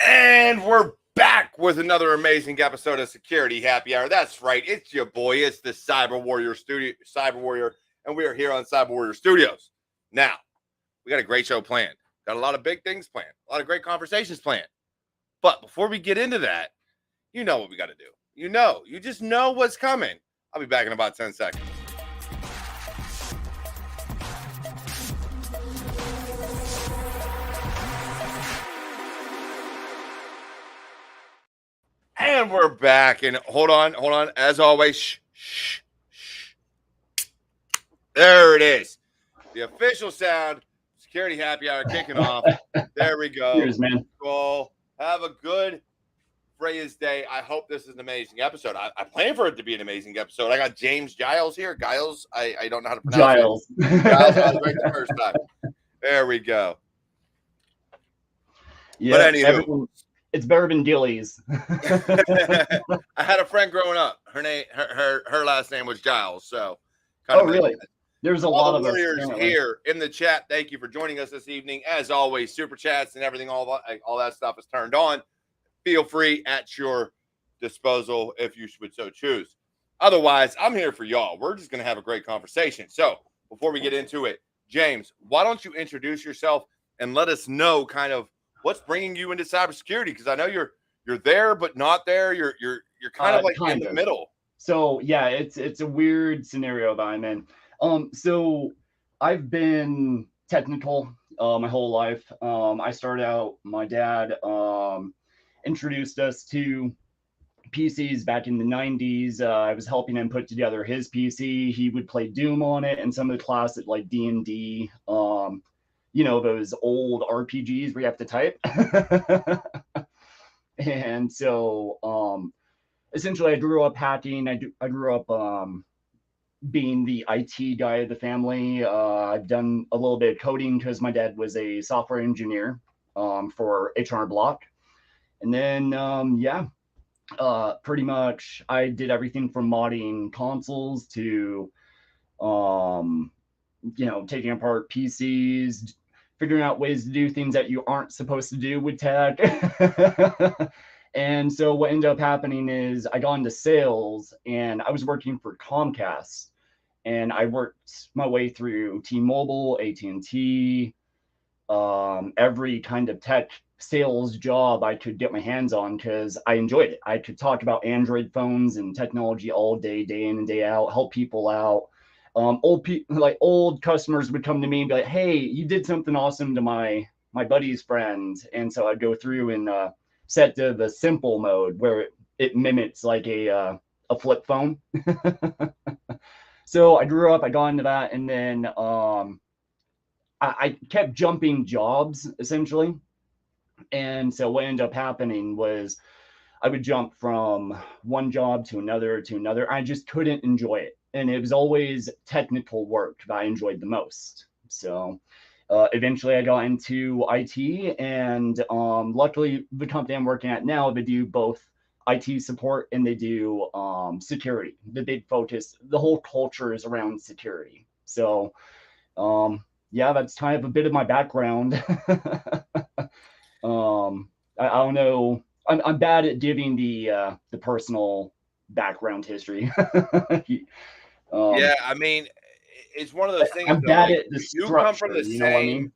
And we're back with another amazing episode of Security Happy Hour. That's right. It's your boy. It's the Cyber Warrior, and we are here on Cyber Warrior Studios. Now, we got a great show planned. Got a lot of big things planned. A lot of great conversations planned. But before we get into that, you know what we got to do. You just know what's coming. I'll be back in about 10 seconds. And we're back. And hold on. As always, shh. There it is. The official sound. Security Happy Hour kicking off. There we go. Cheers, man. Cool. Have a good Freya's Day. I hope this is an amazing episode. I plan for it to be an amazing episode. I got James Giles here. Giles. I don't know how to pronounce it. Giles. I was right the first time. There we go. Yeah, but anywho. It's better than Gillies. I had a friend growing up. Her last name was Giles. So. Really? There's a lot of warriors here in the chat. Thank you for joining us this evening. As always, super chats and everything, all that stuff is turned on. Feel free at your disposal if you would so choose. Otherwise, I'm here for y'all. We're just going to have a great conversation. So before we get into it, James, why don't you introduce yourself and let us know kind of what's bringing you into cybersecurity? Because I know you're there, but not there. You're kind of like in the middle. So yeah, it's a weird scenario that I'm in. So I've been technical my whole life. I started out, my dad introduced us to PCs back in the 90s. I was helping him put together his PC. He would play Doom on it and some of the classic like D&D, those old RPGs where you have to type. And so essentially I grew up hacking. I grew up being the IT guy of the family. I've done a little bit of coding because my dad was a software engineer for H&R Block. And then, pretty much I did everything from modding consoles to, taking apart PCs, figuring out ways to do things that you aren't supposed to do with tech. And so what ended up happening is I got into sales and I was working for Comcast, and I worked my way through T-Mobile, AT&T, every kind of tech sales job I could get my hands on because I enjoyed it. I could talk about Android phones and technology all day, day in and day out, help people out. Old customers would come to me and be like, "Hey, you did something awesome to my buddy's friend," and so I'd go through and set to the simple mode where it mimics like a flip phone. So I grew up, I got into that, and then I kept jumping jobs essentially. And so what ended up happening was I would jump from one job to another. I just couldn't enjoy it. And it was always technical work that I enjoyed the most. So eventually I got into IT, and luckily the company I'm working at now, they do both IT support and they do security. The big focus, the whole culture is around security. So that's kind of a bit of my background. I don't know. I'm bad at giving the personal background history. Yeah, I mean, it's one of those things. I'm bad at the structure. You come from the you know what I mean?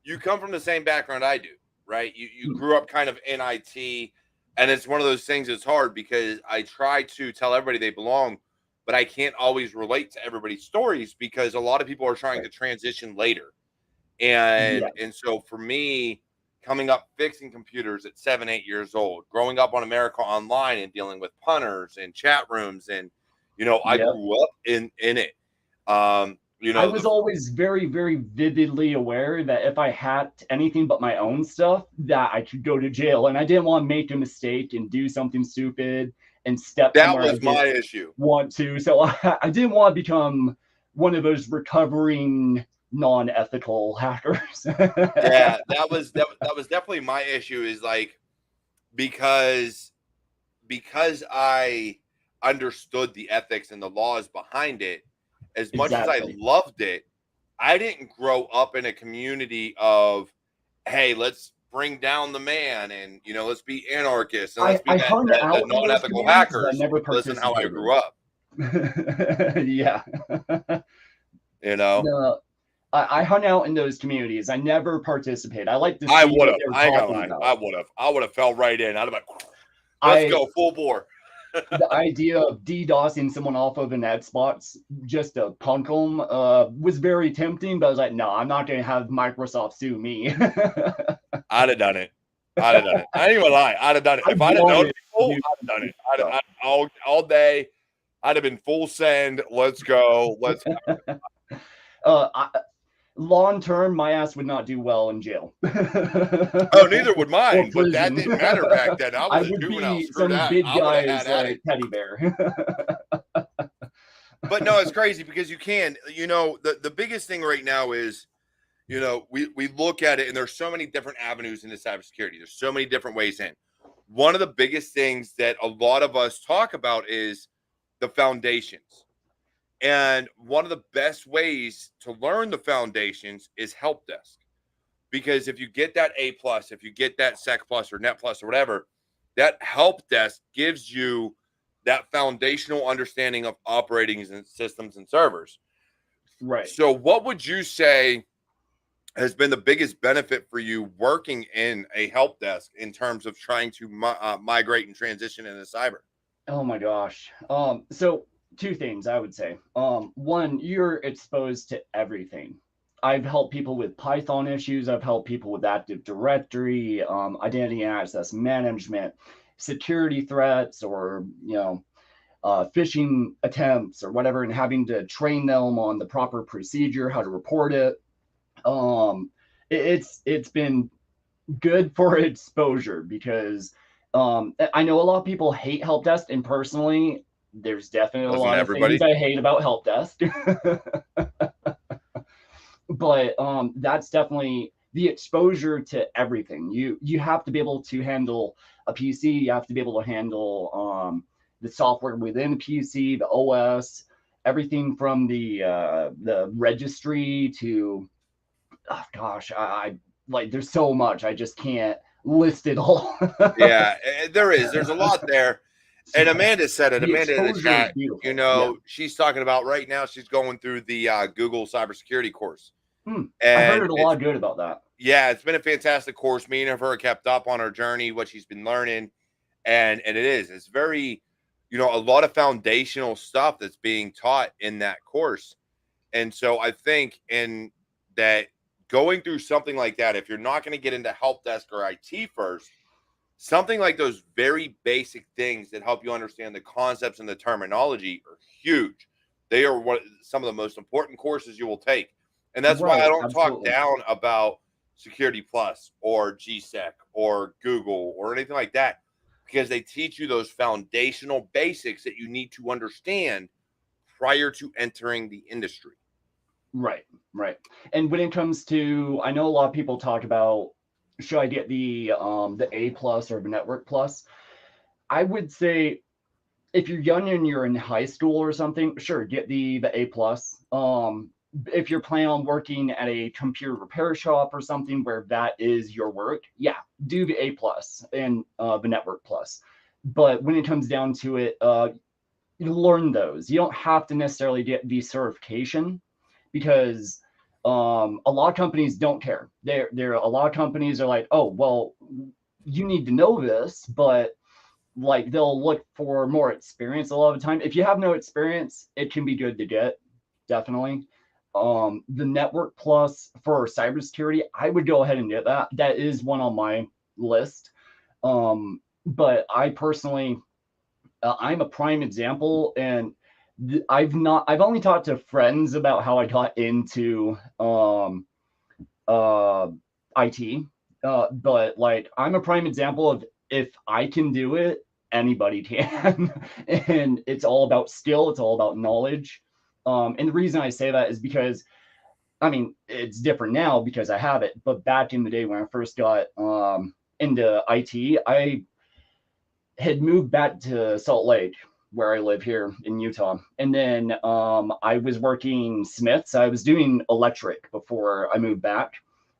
You come from the same background I do, right? You grew up kind of in IT, and it's one of those things that's hard because I try to tell everybody they belong, but I can't always relate to everybody's stories because a lot of people are trying to transition later. And so for me, coming up fixing computers at 7, 8 years old, growing up on America Online and dealing with punters and chat rooms, and I grew up in it. I was always very, very vividly aware that if I hacked anything but my own stuff, that I could go to jail, and I didn't want to make a mistake and do something stupid and step. That was my issue. So I didn't want to become one of those recovering non-ethical hackers. Yeah, that was definitely my issue, is like, because because I understood the ethics and the laws behind it, as much as I Exactly. loved it, I didn't grow up in a community of, hey, let's bring down the man and let's be anarchists and let's be I hung the out in those non-ethical communities, but I hackers. never Listen, how I participated. grew up. Yeah. No, I hung out in those communities. I never participated. I like to I see would what have. they were I ain't gonna talking lie. about. I would have fell right in. I'd have been, let's I go full bore. The idea of DDoSing someone off of an Xbox just to punk them was very tempting, but I was like, no, I'm not going to have Microsoft sue me. I'd have done it. I'd have done it. I ain't even lie. I'd have done it. I If I'd have known wanted people, to do I'd have done it. stuff. All day. I'd have been full send. Let's go. Let's. Long term, my ass would not do well in jail. Oh, neither would Or mine. But that prison. didn't matter back then. I I was a would juvenile. be Screw some that. big I would have had guy's at it. teddy bear. But no, it's crazy because you can. The biggest thing right now is, we look at it and there's so many different avenues into cybersecurity. There's so many different ways in. One of the biggest things that a lot of us talk about is the foundations. And one of the best ways to learn the foundations is help desk. Because if you get that A plus, if you get that Sec plus or Net plus or whatever, that help desk gives you that foundational understanding of operating systems and servers. Right. So what would you say has been the biggest benefit for you working in a help desk in terms of trying to migrate and transition into cyber? Oh my gosh. So two things I would say. One, you're exposed to everything. I've helped people with Python issues. I've helped people with Active Directory, identity and access management, security threats, or phishing attempts or whatever, and having to train them on the proper procedure, how to report it. It's been good for exposure because I know a lot of people hate help desk, and personally, there's definitely a Doesn't lot of things everybody? I hate about help desk. But that's definitely the exposure to everything. You have to be able to handle a PC. You have to be able to handle the software within the PC, the OS, everything from the registry to gosh, I like there's so much I just can't list it all. Yeah, there's a lot there. And Amanda said it. The Amanda in the exposure is chat, beautiful. Yeah. she's talking about right now. She's going through the Google cybersecurity course, I heard and a lot good about that. yeah, it's been a fantastic course. Me and her kept up on her journey, what she's been learning, and it's very, a lot of foundational stuff that's being taught in that course. And so I think in that going through something like that, if you're not going to get into help desk or IT first, something like those very basic things that help you understand the concepts and the terminology are huge. They are some of the most important courses you will take. And that's why I don't talk down about Security Plus or GSEC or Google or anything like that, because they teach you those foundational basics that you need to understand prior to entering the industry. Right. And when it comes to, I know a lot of people talk about, should I get the A plus or the network plus? I would say if you're young and you're in high school or something, sure, get the A plus. If you're planning on working at a computer repair shop or something where that is your work, yeah, do the A plus and the network plus. But when it comes down to it, you learn those. You don't have to necessarily get the certification because a lot of companies don't care. There a lot of companies are like, oh, well, you need to know this, but like they'll look for more experience a lot of the time. If you have no experience, it can be good to get, definitely. The network plus for cybersecurity, I would go ahead and get that. That is one on my list. But I personally, I'm a prime example, and I've only talked to friends about how I got into IT. But like I'm a prime example of if I can do it, anybody can. And it's all about skill, it's all about knowledge. And the reason I say that is because I mean it's different now because I have it, but back in the day when I first got into IT, had moved back to Salt Lake, where I live here in Utah. And then I was working Smith's. I was doing electric before I moved back.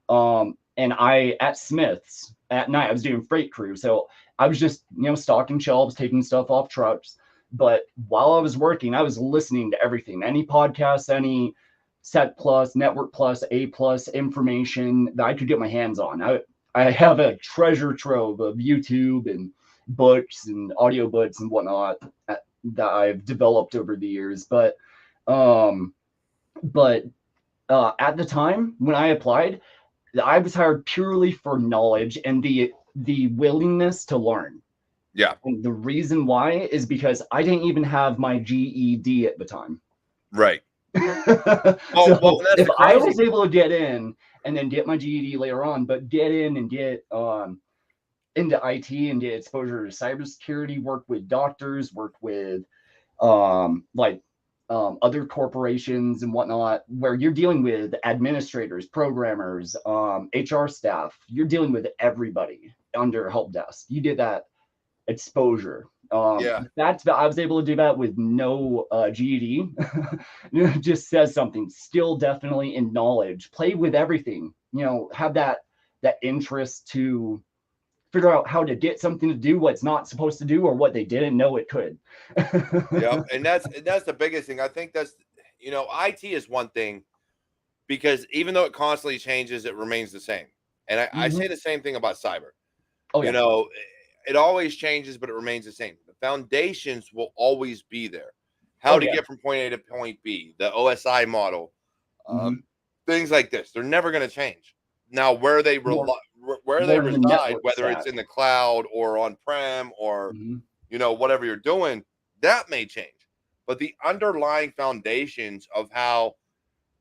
And at Smith's at night, I was doing freight crew. So I was just, stocking shelves, taking stuff off trucks. But while I was working, I was listening to everything, any podcasts, any Sec Plus, Network Plus, A Plus information that I could get my hands on. I have a treasure trove of YouTube and books and audiobooks and whatnot that I've developed over the years. But at the time when I applied, I was hired purely for knowledge and the willingness to learn. Yeah. And the reason why is because I didn't even have my GED at the time. Right. So if I was able to get in and then get my GED later on, but get in and get into IT and get exposure to cybersecurity, work with doctors, work with other corporations and whatnot, where you're dealing with administrators, programmers, HR staff, you're dealing with everybody under help desk. You get that exposure. I was able to do that with no GED. It just says something. Still definitely in knowledge. Play with everything. Have that interest to figure out how to get something to do what's not supposed to do or what they didn't know it could. Yeah, and that's the biggest thing. I think that's IT is one thing, because even though it constantly changes, it remains the same. And I say the same thing about cyber. Oh, yeah. It always changes, but it remains the same. The foundations will always be there. How to get from point A to point B, the OSI model, things like this, they're never going to change. Now, where they reside, whether it's in the cloud or on-prem or, whatever you're doing, that may change. But the underlying foundations of how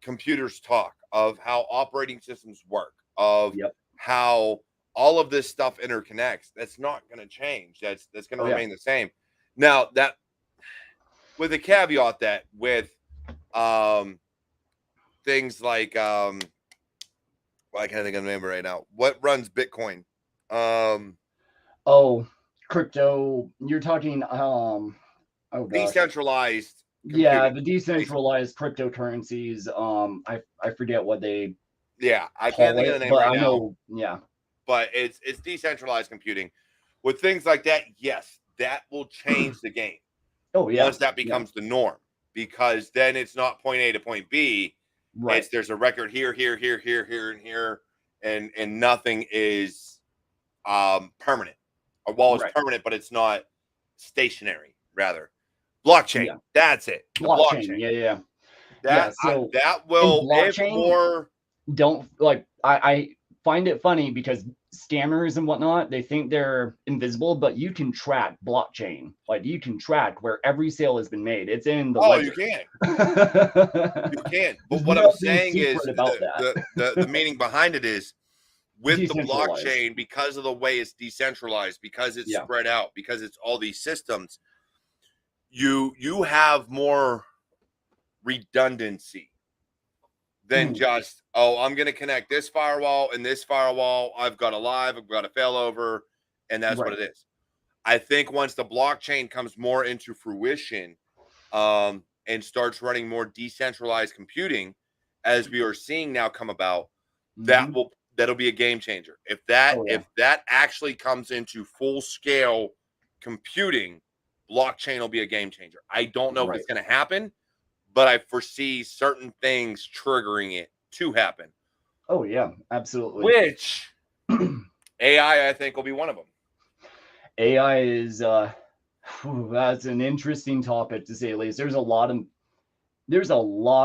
computers talk, of how operating systems work, of how all of this stuff interconnects, that's not going to change. That's going to remain the same. Now, that with a caveat that with things like well, I can't think of the name right now. What runs Bitcoin? Crypto. You're talking decentralized computing. Yeah, the decentralized cryptocurrencies. I forget what they I can't think of the name right now. Yeah. But it's decentralized computing. With things like that, yes, that will change the game. Oh, yeah. Once that becomes the norm, because then it's not point A to point B. Right. There's a record here, and here, and nothing is permanent. Or it's permanent, but it's not stationary. Rather, blockchain. Yeah. That's it. Blockchain. Yeah. That will blockchain. I find it funny because scammers and whatnot, they think they're invisible, but you can track blockchain. Like, you can track where every sale has been made. It's in the ledger. You can. You can. But what I'm saying is the meaning behind it is with the blockchain, because of the way it's decentralized, because it's spread out, because it's all these systems, you have more redundancy than just, I'm going to connect this firewall and this firewall. I've got a live, I've got a failover, and that's what it is. I think once the blockchain comes more into fruition and starts running more decentralized computing, as we are seeing now come about, that'll be a game changer. If that actually comes into full scale computing, blockchain will be a game changer. I don't know if it's going to happen, but I foresee certain things triggering it to happen. Oh, yeah, absolutely. Which AI, I think, will be one of them. AI is that's an interesting topic, to say the least. There's a lot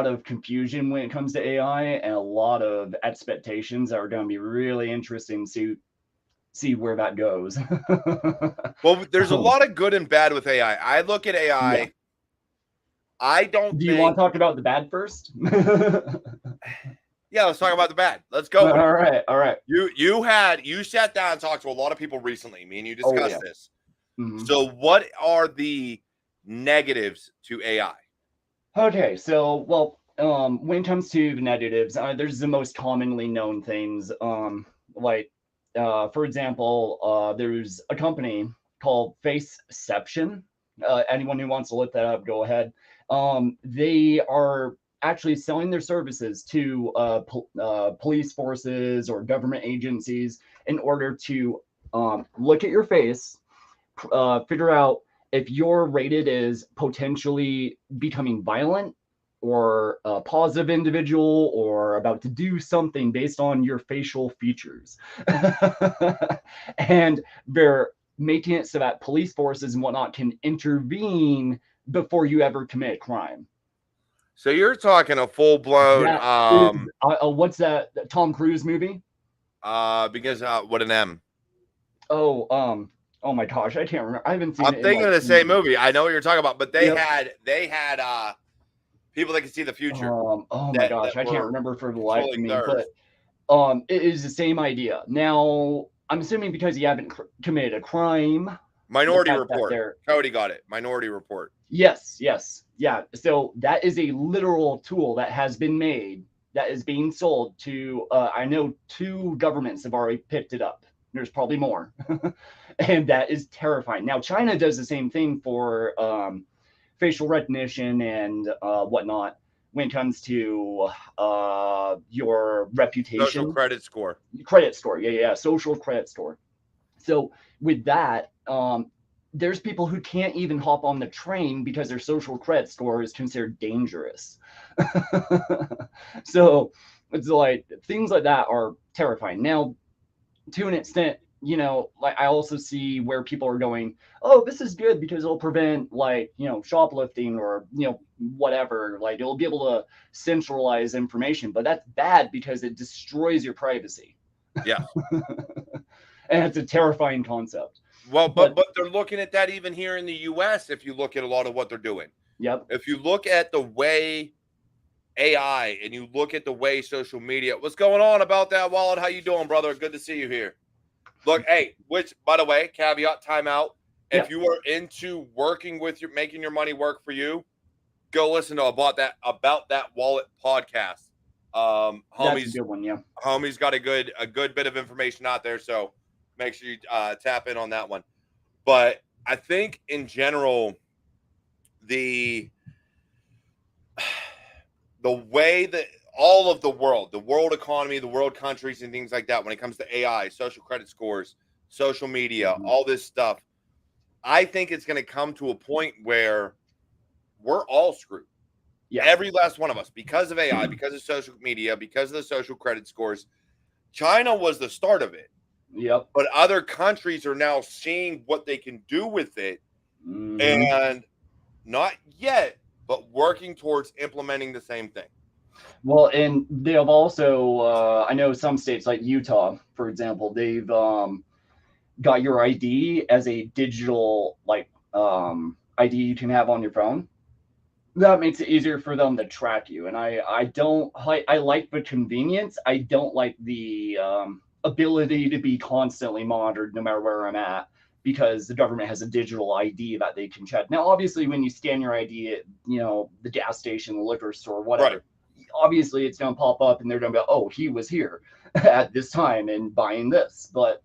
of confusion when it comes to AI, and a lot of expectations that are going to be really interesting to see where that goes. Well, there's a lot of good and bad with AI. I look at AI. Yeah. I don't. Do you want to talk about the bad first? Yeah, let's talk about the bad. Let's go. All right. You sat down and talked to a lot of people recently. Me and you discussed this. So what are the negatives to AI? Okay, so when it comes to the negatives, there's the most commonly known things. For example, there's a company called Faceception. Anyone who wants to look that up, go ahead. They are actually selling their services to police forces or government agencies in order to look at your face, figure out if you're rated as potentially becoming violent or a positive individual or about to do something based on your facial features. And they're making it so that police forces and whatnot can intervene before you ever commit a crime. So you're talking a full blown What's that Tom Cruise movie? Because with an M. Oh my gosh, I can't remember. I haven't seen I'm it. thinking of the same movie. I know what you're talking about, but they had people that can see the future. Oh my gosh, I can't remember for the life of me. But it is the same idea. Now, I'm assuming because you haven't committed a crime. Minority Report. Cody got it. Minority Report. Yes. Yeah. So that is a literal tool that has been made that is being sold to, I know 2 governments have already picked it up. There's probably more. And that is terrifying. Now, China does the same thing for facial recognition and whatnot when it comes to your reputation. Social credit score. Yeah. Social credit score. So with that, there's people who can't even hop on the train because their social credit score is considered dangerous. So it's like things like that are terrifying. Now, to an extent, like I also see where people are going, oh, this is good because it'll prevent like, shoplifting or, whatever. Like it'll be able to centralize information, but that's bad because it destroys your privacy. Yeah. And it's a terrifying concept. Well, but they're looking at that even here in the US if you look at a lot of what they're doing. Yep. If you look at the way AI and you look at the way social media, what's going on about that wallet? How you doing, brother? Good to see you here. Look, hey, which by the way, caveat, timeout. If you are into working with making your money work for you, go listen to about that wallet podcast. That's a good one, yeah. Homie's got a good bit of information out there, so make sure you tap in on that one. But I think in general, the way that all of the world economy, the world countries and things like that, when it comes to AI, social credit scores, social media, all this stuff, I think it's going to come to a point where we're all screwed. Yeah. Every last one of us, because of AI, because of social media, because of the social credit scores. China was the start of it. Yep. But other countries are now seeing what they can do with it, and not yet, but working towards implementing the same thing. Well, and they have also, I know some states like Utah, for example, they've got your ID as a digital ID you can have on your phone. That makes it easier for them to track you. And I like the convenience. I don't like the ability to be constantly monitored no matter where I'm at, because the government has a digital ID that they can check. Now, obviously, when you scan your ID at, the gas station, the liquor store, whatever, obviously it's going to pop up and they're going to go, oh, he was here at this time and buying this. But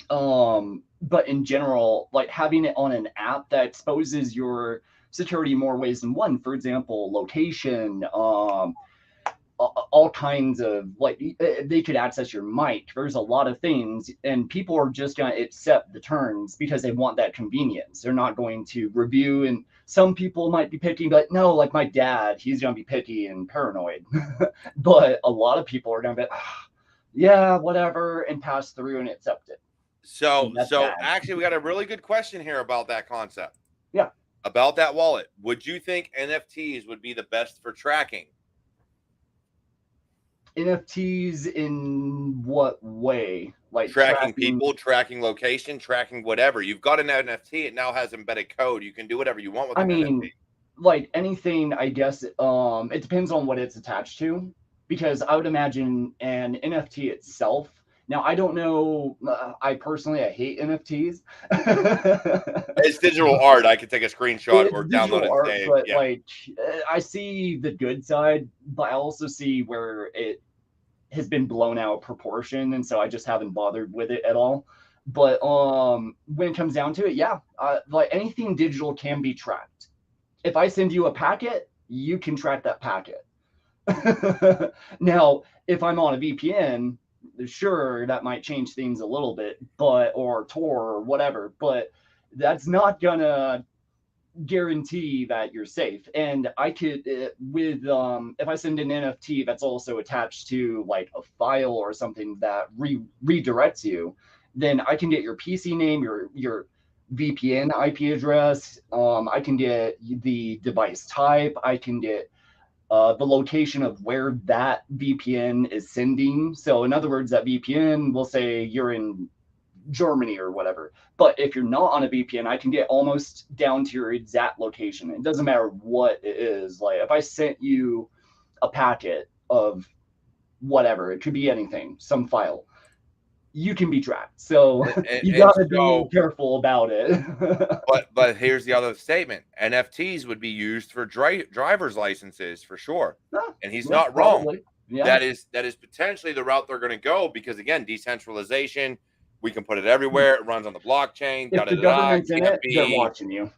in general, like having it on an app that exposes your security more ways than one, for example, location, all kinds of, like, they could access your mic. There's a lot of things, and people are just going to accept the terms because they want that convenience. They're not going to review, and some people might be picky, but no, like my dad, he's going to be picky and paranoid. But a lot of people are going to be, yeah, whatever, and pass through and accept it. So actually, we got a really good question here about that concept. Yeah. About that wallet. Would you think NFTs would be the best for tracking? NFTs in what way? Like tracking people, tracking location, tracking whatever. You've got an NFT, it now has embedded code. You can do whatever you want with an NFT. Like anything, I guess, it depends on what it's attached to, because I would imagine an NFT itself. Now, I don't know. I hate NFTs. It's digital art. I could take a screenshot or download it. Art, but like, I see the good side, but I also see where it has been blown out of proportion, and so I just haven't bothered with it at all. But when it comes down to it, yeah, like anything digital can be tracked. If I send you a packet, you can track that packet. Now, if I'm on a VPN, sure, that might change things a little bit, or Tor or whatever, but that's not gonna guarantee that you're safe. And I could with if I send an NFT that's also attached to like a file or something that redirects you, then I can get your PC name, your VPN IP address. I can get the device type. I can get the location of where that VPN is sending. So in other words, that VPN will say you're in Germany or whatever. But if you're not on a VPN, I can get almost down to your exact location. It doesn't matter what it is. Like if I sent you a packet of whatever, it could be anything, some file, you can be tracked. So you and gotta be so, careful about it. but here's the other statement: NFTs would be used for driver's licenses for sure, and he's Yeah, not wrong. probably. Yeah. That is potentially the route they're going to go because again, decentralization. We can put it everywhere. It runs on the blockchain. Da If da the da da. government's in Can't it, they're be. watching you.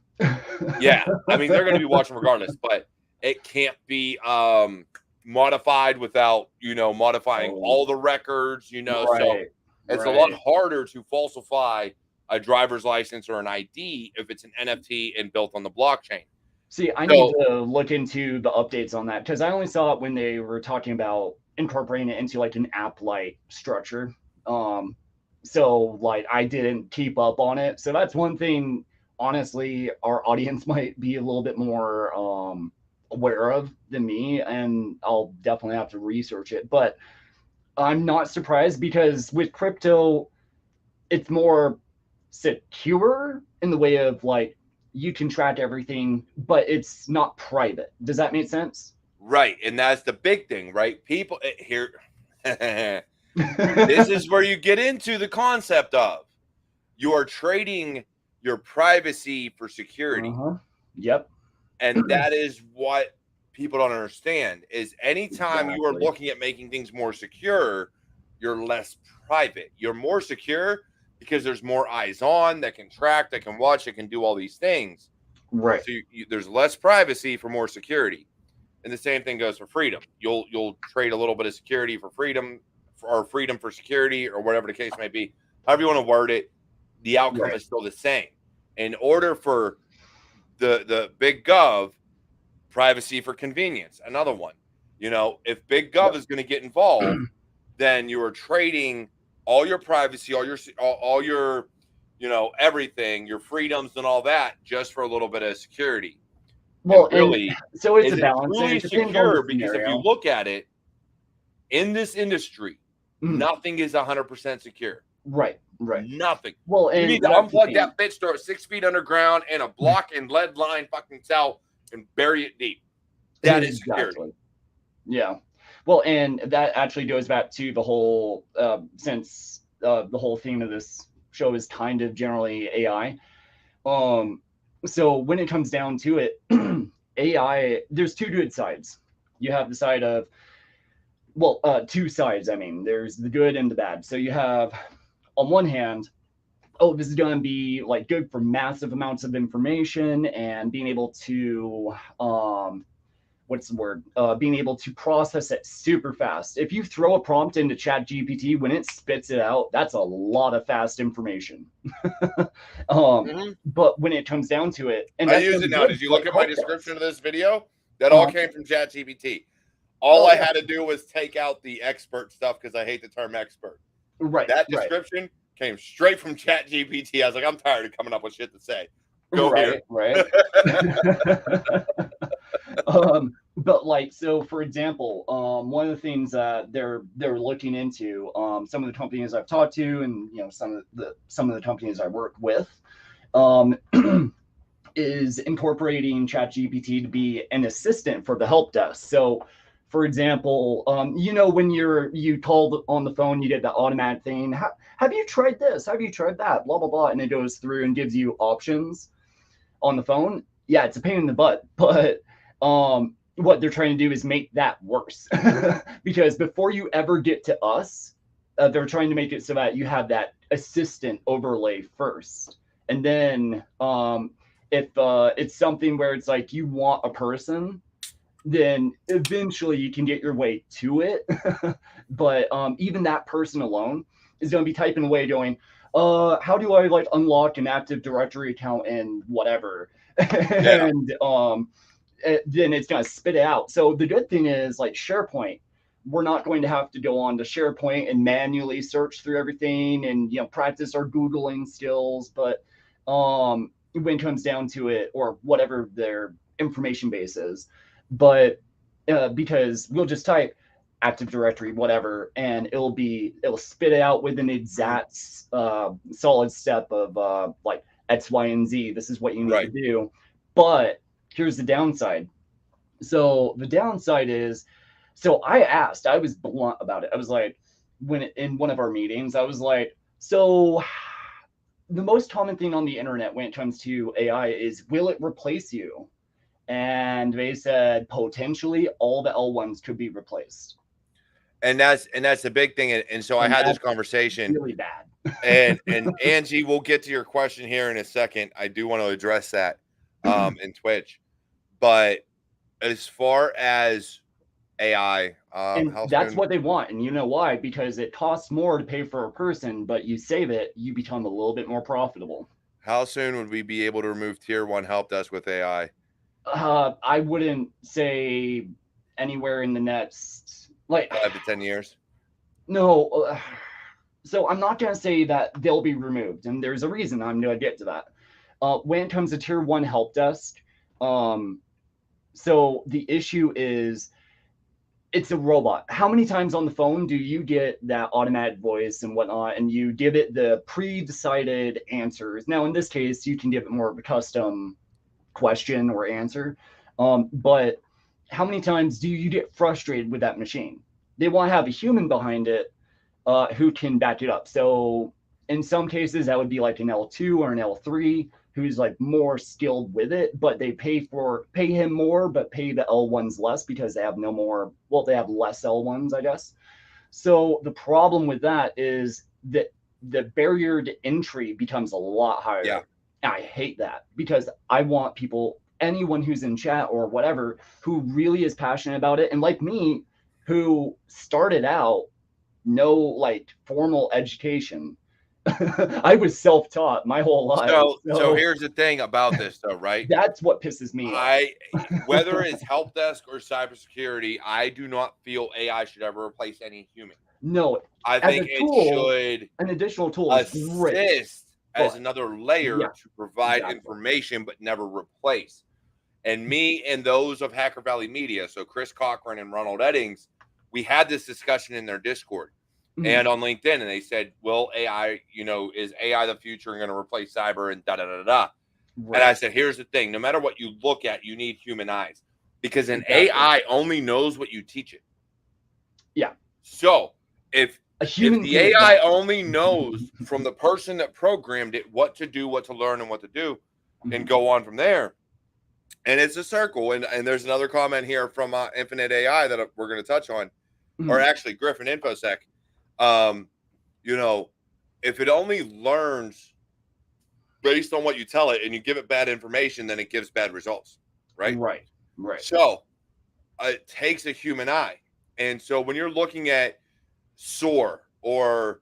Yeah, I mean they're going to be watching regardless, but it can't be modified without modifying all the records. So Right. it's a lot Right. harder to falsify a driver's license or an ID if it's an NFT and built on the blockchain. See, I need So to look into the updates on that because I only saw it when they were talking about incorporating it into like an app-like structure. Um, so like I didn't keep up on it. So that's one thing, honestly, our audience might be a little bit more aware of than me, and I'll definitely have to research it. But I'm not surprised because with crypto, it's more secure in the way of like you can track everything, but it's not private. Does that make sense? right, and that's the big thing, right? People here. This is where you get into the concept of you are trading your privacy for security. Uh-huh. Yep. And that is what people don't understand is anytime you are Exactly. looking at making things more secure, you're less private. You're more secure because there's more eyes on that can track, that can watch, that can do all these things. Right. So there's less privacy for more security. And the same thing goes for freedom. You'll trade a little bit of security for freedom or freedom for security or whatever the case may be. However you want to word it, the outcome Right. is still the same. In order for the big gov, privacy for convenience, another one. If big gov Yep. is going to get involved, then you are trading all your privacy, all your everything, your freedoms and all that just for a little bit of security. Well, And and really, so it's is a it balance, and truly it depends on the secure? Because if you scenario. look at it in this industry, Mm, nothing is 100% secure. right. Right. Nothing. Well, You and need to that's the unplug thing. that bitch, store it 6 feet underground in a block and lead line fucking cell and bury it deep. That is security. Exactly. Yeah. Well, and that actually goes back to the whole since the whole theme of this show is kind of generally AI. So when it comes down to it, AI, there's two good sides. You have the side of, well, two sides. I mean, there's the good and the bad. So you have, on one hand, oh, this is going to be like good for massive amounts of information and being able to, what's the word? Being able to process it super fast. If you throw a prompt into Chat GPT, when it spits it out, that's a lot of fast information. But when it comes down to it, and I that's use going to it be now. good, Did you look like at my help description desk. of this video? That all Uh, came from ChatGPT. All oh I yeah, had to do was take out the expert stuff because I hate the term expert. right, That right, description came straight from ChatGPT. I was like, I'm tired of coming up with shit to say. Go here. right, right. But like, so for example, one of the things that they're looking into, some of the companies I've talked to, and some of the companies I work with, um, is incorporating ChatGPT to be an assistant for the help desk. So, for example, when you called on the phone, you get the automatic thing. Have you tried this? Have you tried that? Blah blah blah, and it goes through and gives you options on the phone. Yeah, it's a pain in the butt, but what they're trying to do is make that worse because before you ever get to us, they're trying to make it so that you have that assistant overlay first, and then if it's something where it's like you want a person, then eventually you can get your way to it. But even that person alone is going to be typing away going, how do I like unlock an Active Directory account and whatever? Yeah. And then it's going to spit it out. So the good thing is like SharePoint, we're not going to have to go on to SharePoint and manually search through everything and, you know, practice our Googling skills. But when it comes down to it, or whatever their information base is, but because we'll just type Active Directory, whatever, and it'll spit it out with an exact solid step of like X, Y, and Z. This is what you need to do. But here's the downside. So the downside is, so I was blunt about it. I was like, when in one of our meetings, I was like, so the most common thing on the internet when it comes to AI is, will it replace you? And they said potentially all the L1s could be replaced. And that's the big thing. And so I had this conversation. Really bad. and Angie, we'll get to your question here in a second. I do want to address that in Twitch. But as far as AI, and that's what they want. And you know why? Because it costs more to pay for a person, but you save it, you become a little bit more profitable. How soon would we be able to remove tier 1 help desk with AI? I wouldn't say anywhere in the next like 5 to 10 years. No. So I'm not going to say that they'll be removed, and there's a reason I'm going to get to that. When it comes to tier 1 help desk, so the issue is it's a robot. How many times on the phone do you get that automatic voice and whatnot, and you give it the pre-decided answers? Now, in this case, you can give it more of a custom question or answer. But how many times do you get frustrated with that machine? They want to have a human behind it who can back it up. So in some cases, that would be like an L2 or an L3 who's like more skilled with it, but they pay him more, but pay the L1s less because they have they have less L1s, I guess. So the problem with that is that the barrier to entry becomes a lot higher. Yeah. I hate that because I want anyone who's in chat or whatever, who really is passionate about it. And like me, who started out no like formal education. I was self-taught my whole life. So here's the thing about this though, right? That's what pisses me off. Whether it's help desk or cybersecurity, I do not feel AI should ever replace any human. No, I think it should an additional tool assist as another layer to provide information, but never replace. And me and those of Hacker Valley Media, so Chris Cochran and Ronald Eddings, we had this discussion in their Discord and on LinkedIn, and they said, "Will AI, is AI the future and going to replace cyber and da da da da?" Right. And I said, "Here's the thing: no matter what you look at, you need human eyes because an AI only knows what you teach it." Yeah. So if the AI only knows from the person that programmed it what to do, what to learn, and what to do, and go on from there, and it's a circle. And there's another comment here from Infinite AI that we're going to touch on, or actually Griffin Infosec. If it only learns based on what you tell it and you give it bad information, then it gives bad results, right? Right. So it takes a human eye. And so when you're looking at SOAR or,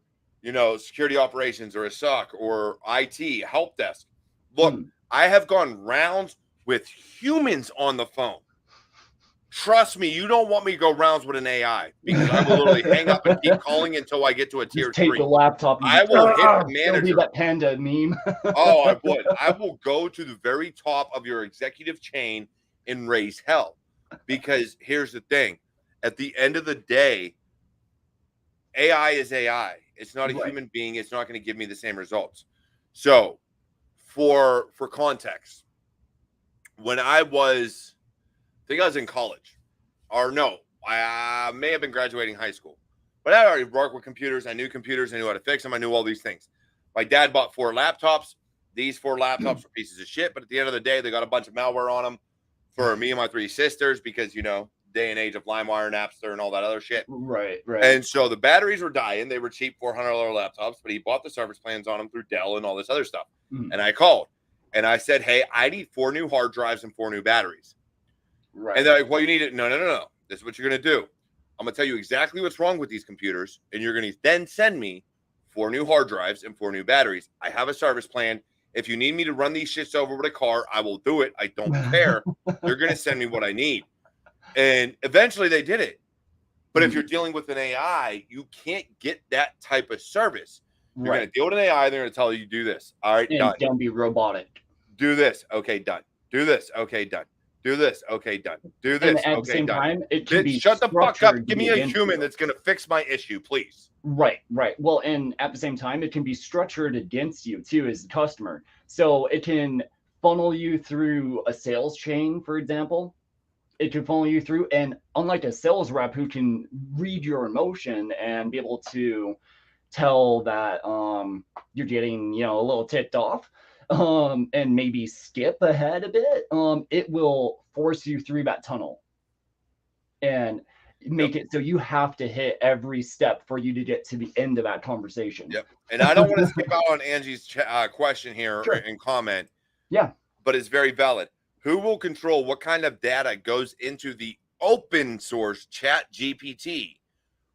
security operations or a SOC or IT, help desk, look, I have gone rounds with humans on the phone. Trust me, you don't want me to go rounds with an AI because I will literally hang up and keep calling until I get to a tier 3. Take the laptop. I will hit the manager. Be that panda meme. Oh, I would. I will go to the very top of your executive chain and raise hell. Because here's the thing. At the end of the day, AI is AI. It's not a human being. It's not going to give me the same results. So for context, when I think I was in college, or no, I may have been graduating high school, but I already worked with computers. I knew computers. I knew how to fix them. I knew all these things. My dad bought 4 laptops. These 4 laptops were pieces of shit, but at the end of the day, they got a bunch of malware on them for me and my 3 sisters because, day and age of LimeWire, Napster, and all that other shit. Right. And so the batteries were dying. They were cheap $400 laptops, but he bought the service plans on them through Dell and all this other stuff. And I called and I said, hey, I need 4 new hard drives and 4 new batteries. Right. And they're like, well, you need it. No. This is what you're going to do. I'm going to tell you exactly what's wrong with these computers. And you're going to then send me 4 new hard drives and 4 new batteries. I have a service plan. If you need me to run these shits over with a car, I will do it. I don't care. They're going to send me what I need. And eventually they did it. But if you're dealing with an AI, you can't get that type of service. You're going to deal with an AI. They're going to tell you, do this. All right, done. Don't be robotic. Do this. Okay, done. Do this. Okay, done. Do this. Okay, done. Do this. And at the same time, it can be shut the fuck up. Give me a human that's going to fix my issue, please. Right. Well, and at the same time, it can be structured against you too as the customer. So it can funnel you through a sales chain, for example. It can funnel you through, and unlike a sales rep who can read your emotion and be able to tell that you're getting, a little ticked off, and maybe skip ahead a bit, it will force you through that tunnel and make it so you have to hit every step for you to get to the end of that conversation. Yep. And I don't want to skip out on Angie's question here and comment. Yeah. But it's very valid. Who will control what kind of data goes into the open source Chat GPT,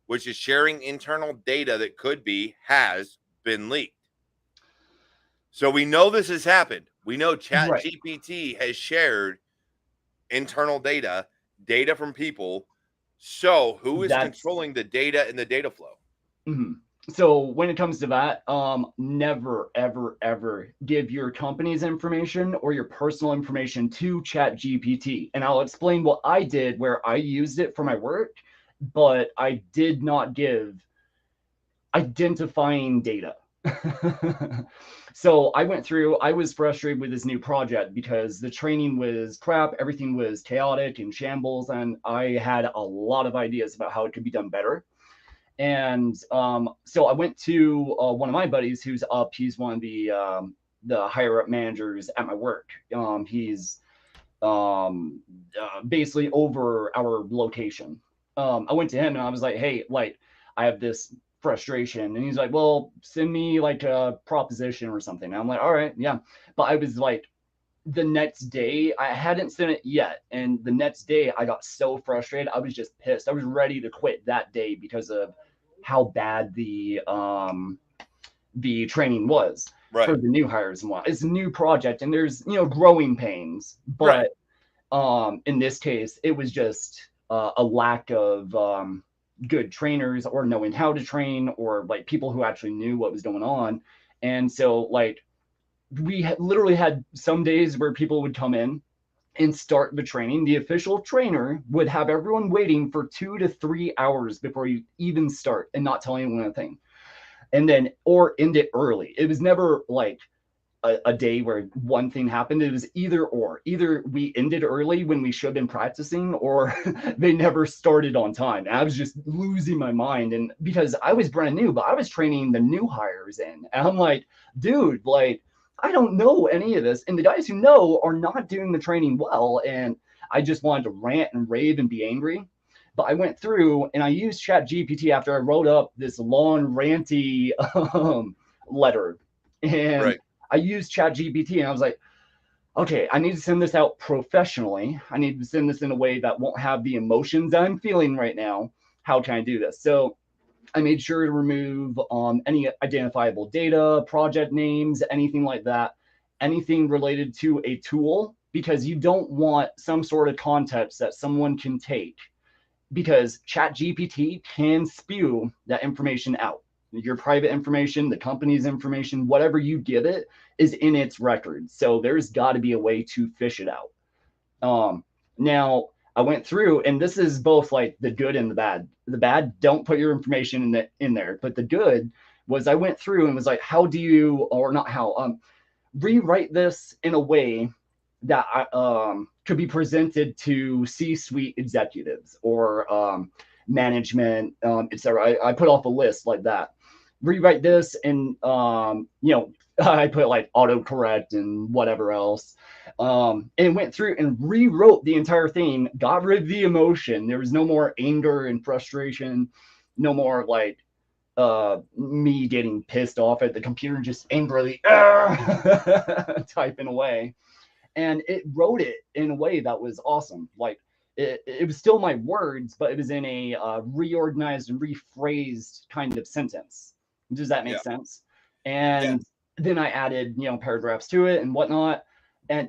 which is sharing internal data that has been leaked? So we know this has happened. We know Chat GPT has shared internal data from people. So who is controlling the data and the data flow? So when it comes to that, never, ever, ever give your company's information or your personal information to Chat GPT. And I'll explain what I did where I used it for my work, but I did not give identifying data. So I went through, I was frustrated with this new project because the training was crap. Everything was chaotic and shambles. And I had a lot of ideas about how it could be done better. And so I went to one of my buddies who's up. He's one of the higher up managers at my work. He's basically over our location. I went to him and I was like, hey, I have this frustration. And he's like, well, send me like a proposition or something. And I'm like, all right, yeah. But I was like, the next day, I hadn't sent it yet. And the next day I got so frustrated. I was just pissed. I was ready to quit that day because of how bad the training was for the new hires and what. It's a new project and there's, growing pains. But in this case, it was just a lack of good trainers or knowing how to train or people who actually knew what was going on. And so we literally had some days where people would come in and start the training. The official trainer would have everyone waiting for 2 to 3 hours before you even start and not tell anyone a thing. And then, or end it early. It was never a day where one thing happened. It was either or. Either we ended early when we should have been practicing, or they never started on time. And I was just losing my mind. And because I was brand new, but I was training the new hires in. And I'm like, dude, I don't know any of this. And the guys who know are not doing the training well. And I just wanted to rant and rave and be angry. But I went through and I used Chat GPT after I wrote up this long ranty letter. And I used Chat GPT and I was like, okay, I need to send this out professionally. I need to send this in a way that won't have the emotions I'm feeling right now. How can I do this? So I made sure to remove any identifiable data, project names, anything like that, anything related to a tool, because you don't want some sort of context that someone can take, because ChatGPT can spew that information out. Your private information, the company's information, whatever you give it is in its records. So there's got to be a way to fish it out. Now, I went through, and this is both the good and the bad. The bad, don't put your information in there. But the good was I went through and was like, how do you, or not how, rewrite this in a way that could be presented to C-suite executives or management, etc. I put off a list like that. Rewrite this and, I put like autocorrect and whatever else, and went through and rewrote the entire thing, got rid of the emotion. There was no more anger and frustration, no more like me getting pissed off at the computer, just angrily typing away. And it wrote it in a way that was awesome. Like it was still my words, but it was in a reorganized and rephrased kind of sentence. Does that make Yeah. sense? Yeah. And then I added, paragraphs to it and whatnot. And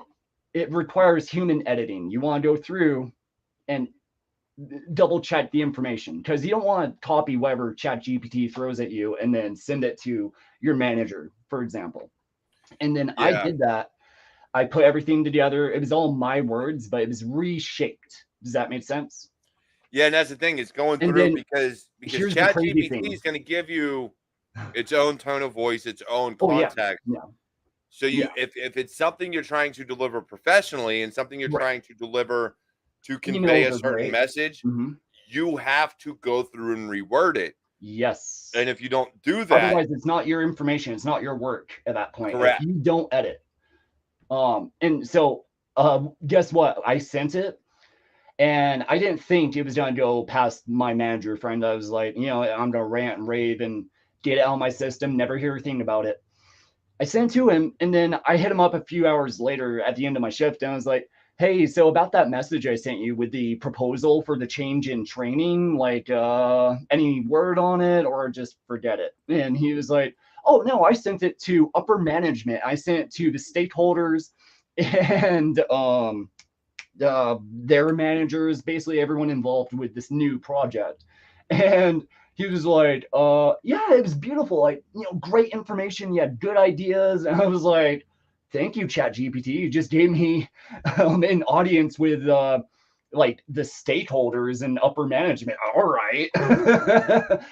it requires human editing. You want to go through and double check the information, because you don't want to copy whatever chat GPT throws at you and then send it to your manager, for example. And then I Yeah. did that. I put everything together. It was all my words, but it was reshaped. Does that make sense? Yeah, and that's the thing. It's going And through then because here's the Chat crazy GPT thing. is going to give you its own tone of voice, its own Oh yeah, context. yeah, So yeah. if it's something you're trying to deliver professionally and something you're Right. trying to deliver to convey Emails a are certain great. message, Mm-hmm. you have to go through and reword it. Yes. And if you don't do that, Otherwise, it's not your information. It's not your work at that point. If correct. you don't edit. And so guess what? I sent it. And I didn't think it was going to go past my manager friend. I was like, I'm going to rant and rave and get it out of my system, never hear a thing about it. I sent it to him, and then I hit him up a few hours later at the end of my shift, and I was like, hey, so about that message I sent you with the proposal for the change in training, like any word on it or just forget it? And he was like, oh, no, I sent it to upper management. I sent it to the stakeholders and their managers, basically everyone involved with this new project. And he was like, yeah, it was beautiful. Like, great information. You had good ideas. And I was like, thank you, Chat GPT. You just gave me an audience with like the stakeholders and upper management. All right.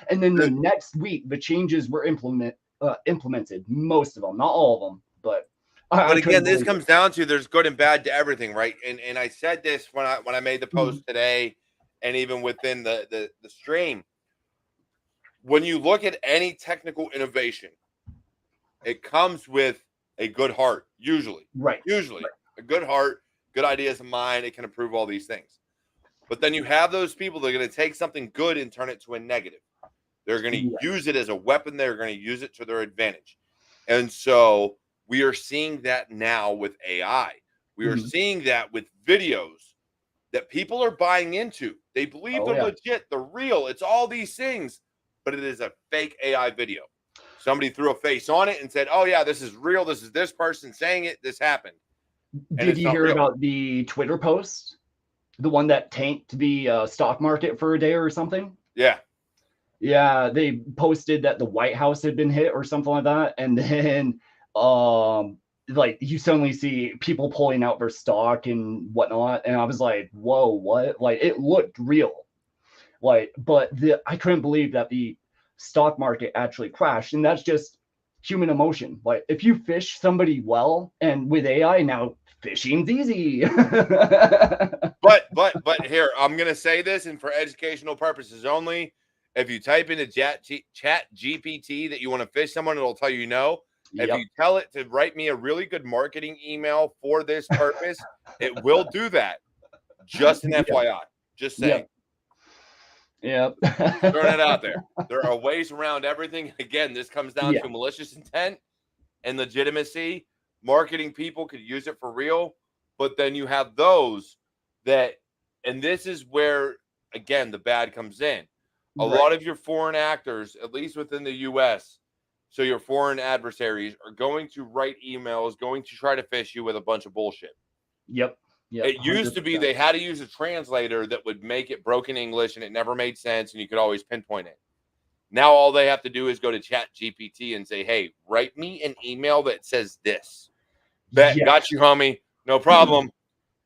And then the next week, the changes were implemented. Most of them, not all of them, but But I again, couldn't this believe it. comes down to there's good and bad to everything, right? And I said this when I made the post today, and even within the stream. When you look at any technical innovation, it comes with a good heart, usually. Right. Usually, a good heart, good ideas in mind, it can improve all these things. But then you have those people that are going to take something good and turn it to a negative. They're going to Yes. use it as a weapon. They're going to use it to their advantage. And so we are seeing that now with AI. We are seeing that with videos that people are buying into. They believe they're legit, they're real. It's all these things, but it is a fake AI video. Somebody threw a face on it and said, oh, yeah, this is real. This is this person saying it. This happened. And Did it's you not hear real. about the Twitter post? The one that tanked the stock market for a day or something? Yeah. Yeah, they posted that the White House had been hit or something like that. And then like you suddenly see people pulling out their stock and whatnot. And I was like, whoa, what? Like it looked real. Like, but I couldn't believe that the stock market actually crashed. And that's just human emotion. Like if you fish somebody well, and with AI now, fishing's easy. But here, I'm gonna say this, and for educational purposes only. If you type into Chat GPT that you want to fish someone, it'll tell you no. If Yep. you tell it to write me a really good marketing email for this purpose, it will do that. Just an FYI. Just saying. Yep. Just throwing it out there. There are ways around everything. Again, this comes down to malicious intent and legitimacy. Marketing people could use it for real, but then you have those that, and this is where, again, the bad comes in. A lot of your foreign actors, at least within the US, so your foreign adversaries are going to write emails, going to try to fish you with a bunch of bullshit. Yep. It used to be 100%. they had to use a translator that would make it broken English, and it never made sense, and you could always pinpoint it. Now all they have to do is go to Chat GPT and say, hey, write me an email that says this. Bet, got you, homie. No problem.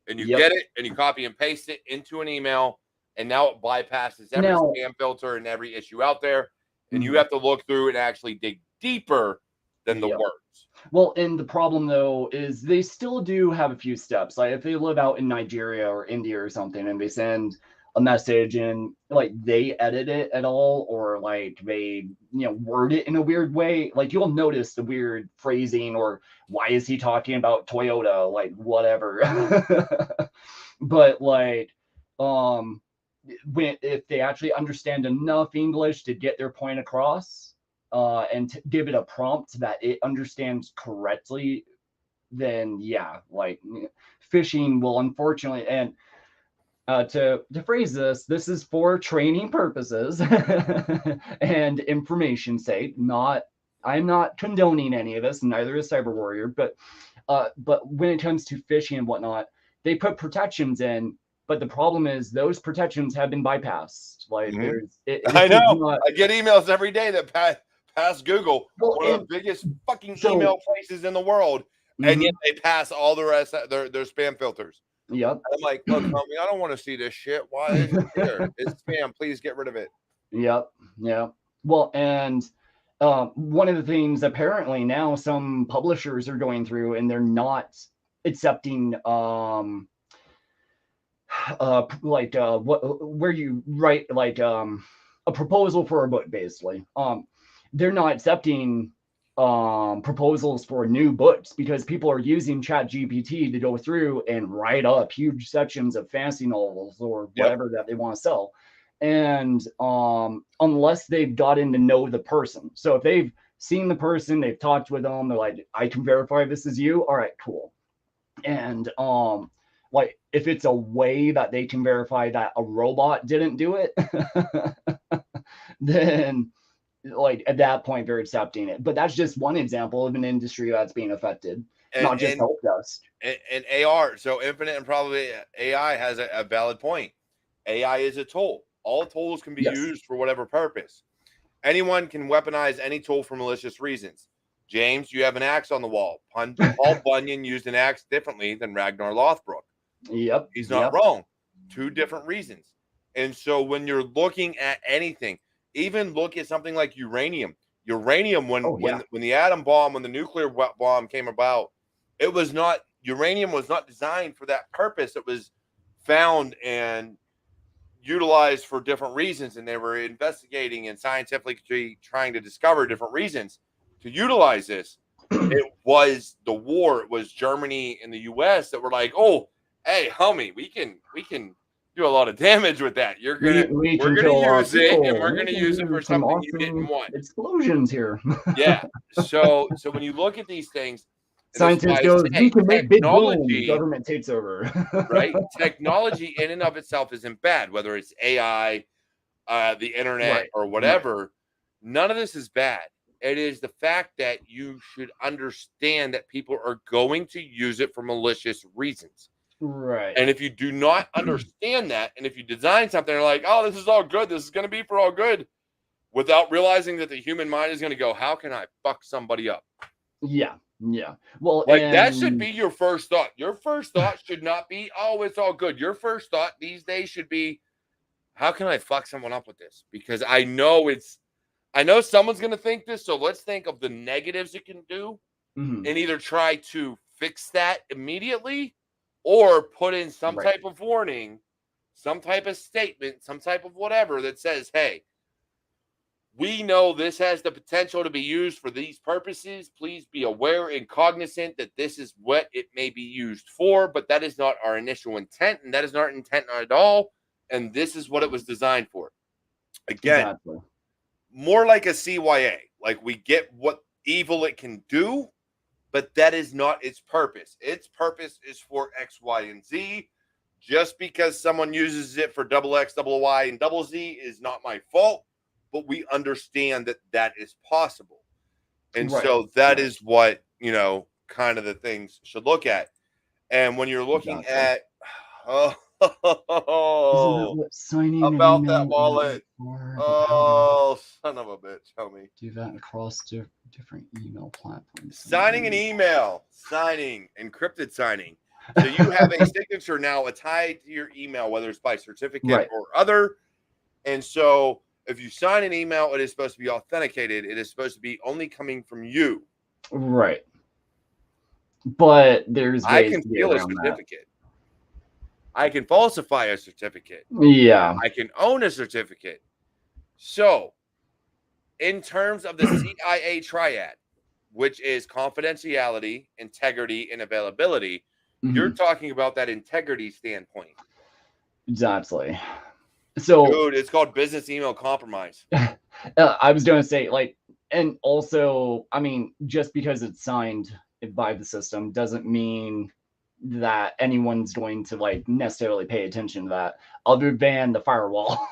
And you get it, and you copy and paste it into an email, and now it bypasses every spam filter and every issue out there. And you have to look through and actually dig deeper than the words. Well, and the problem, though, is they still do have a few steps. Like if they live out in Nigeria or India or something, and they send a message and like they edit it at all, or like they, word it in a weird way, like you'll notice the weird phrasing, or why is he talking about Toyota, like whatever. But like, if they actually understand enough English to get their point across, and to give it a prompt that it understands correctly, then yeah, like phishing will unfortunately, and to phrase this is for training purposes and information's sake. I'm not condoning any of this, neither is Cyber Warrior, but when it comes to phishing and whatnot, they put protections in, but the problem is those protections have been bypassed. Like I know. I get emails every day that pass Google, one of the biggest fucking email places in the world, and yet they pass all the rest of their spam filters. Yep. And I'm like, look, homie, I don't want to see this shit. Why is it here? It's spam. Please get rid of it. Yep. Yeah. Well, and one of the things apparently now some publishers are going through, and they're not accepting where you write like a proposal for a book, basically. They're not accepting proposals for new books because people are using ChatGPT to go through and write up huge sections of fantasy novels or whatever that they want to sell. And unless they've gotten to know the person. So if they've seen the person, they've talked with them, they're like, I can verify this is you. All right, cool. And like if it's a way that they can verify that a robot didn't do it, then like at that point they're accepting it. But that's just one example of an industry that's being affected, not just help desk. And AR, so infinite and probably AI has a valid point. AI is a tool. All tools can be used for whatever purpose. Anyone can weaponize any tool for malicious reasons. James, you have an axe on the wall. Paul Bunyan used an axe differently than Ragnar Lothbrok. Yep. He's not wrong. Two different reasons. And so when you're looking at anything, even look at something like uranium. Uranium, when the atom bomb, when the nuclear bomb came about, uranium was not designed for that purpose. It was found and utilized for different reasons, and they were investigating and scientifically trying to discover different reasons to utilize this. It was the war. It was Germany and the US that were like, oh, hey, homie, we can do a lot of damage with that. We're gonna use it, and we're gonna use it for something you didn't want. Explosions here. Yeah. So when you look at these things, scientists go, we can make big boom, government takes over. Right? Technology in and of itself isn't bad, whether it's AI, the internet, or whatever. None of this is bad. It is the fact that you should understand that people are going to use it for malicious reasons. Right. And if you do not understand that, and if you design something like, oh, this is all good, this is going to be for all good, without realizing that the human mind is going to go, how can I fuck somebody up? Yeah. Yeah. Well, like that should be your first thought. Your first thought should not be, oh, it's all good. Your first thought these days should be, how can I fuck someone up with this? Because I know someone's going to think this. So let's think of the negatives it can do and either try to fix that immediately or put in some type of warning, some type of statement, some type of whatever that says, hey, we know this has the potential to be used for these purposes. Please be aware and cognizant that this is what it may be used for, but that is not our initial intent, and that is not our intent at all, and this is what it was designed for. Again, more like a CYA. Like, we get what evil it can do, but that is not its purpose. Its purpose is for X, Y, and Z. Just because someone uses it for double X, double Y, and double Z is not my fault. But we understand that that is possible. And so that is what, kind of the things should look at. And when you're looking at, about that wallet. Oh, son of a bitch, homie. Do that across different email platforms. Signing an email, encrypted signing. So you have a signature now tied to your email, whether it's by certificate or other. And so if you sign an email, it is supposed to be authenticated. It is supposed to be only coming from you. Right. But there's ways I can to get steal a around certificate. I can falsify a certificate. Yeah. I can own a certificate. So, in terms of the CIA triad, which is confidentiality, integrity, and availability, you're talking about that integrity standpoint. Exactly. So, dude, it's called business email compromise. I was going to say, like, and also, I mean, just because it's signed by the system doesn't mean that anyone's going to like necessarily pay attention to that, other than the firewall.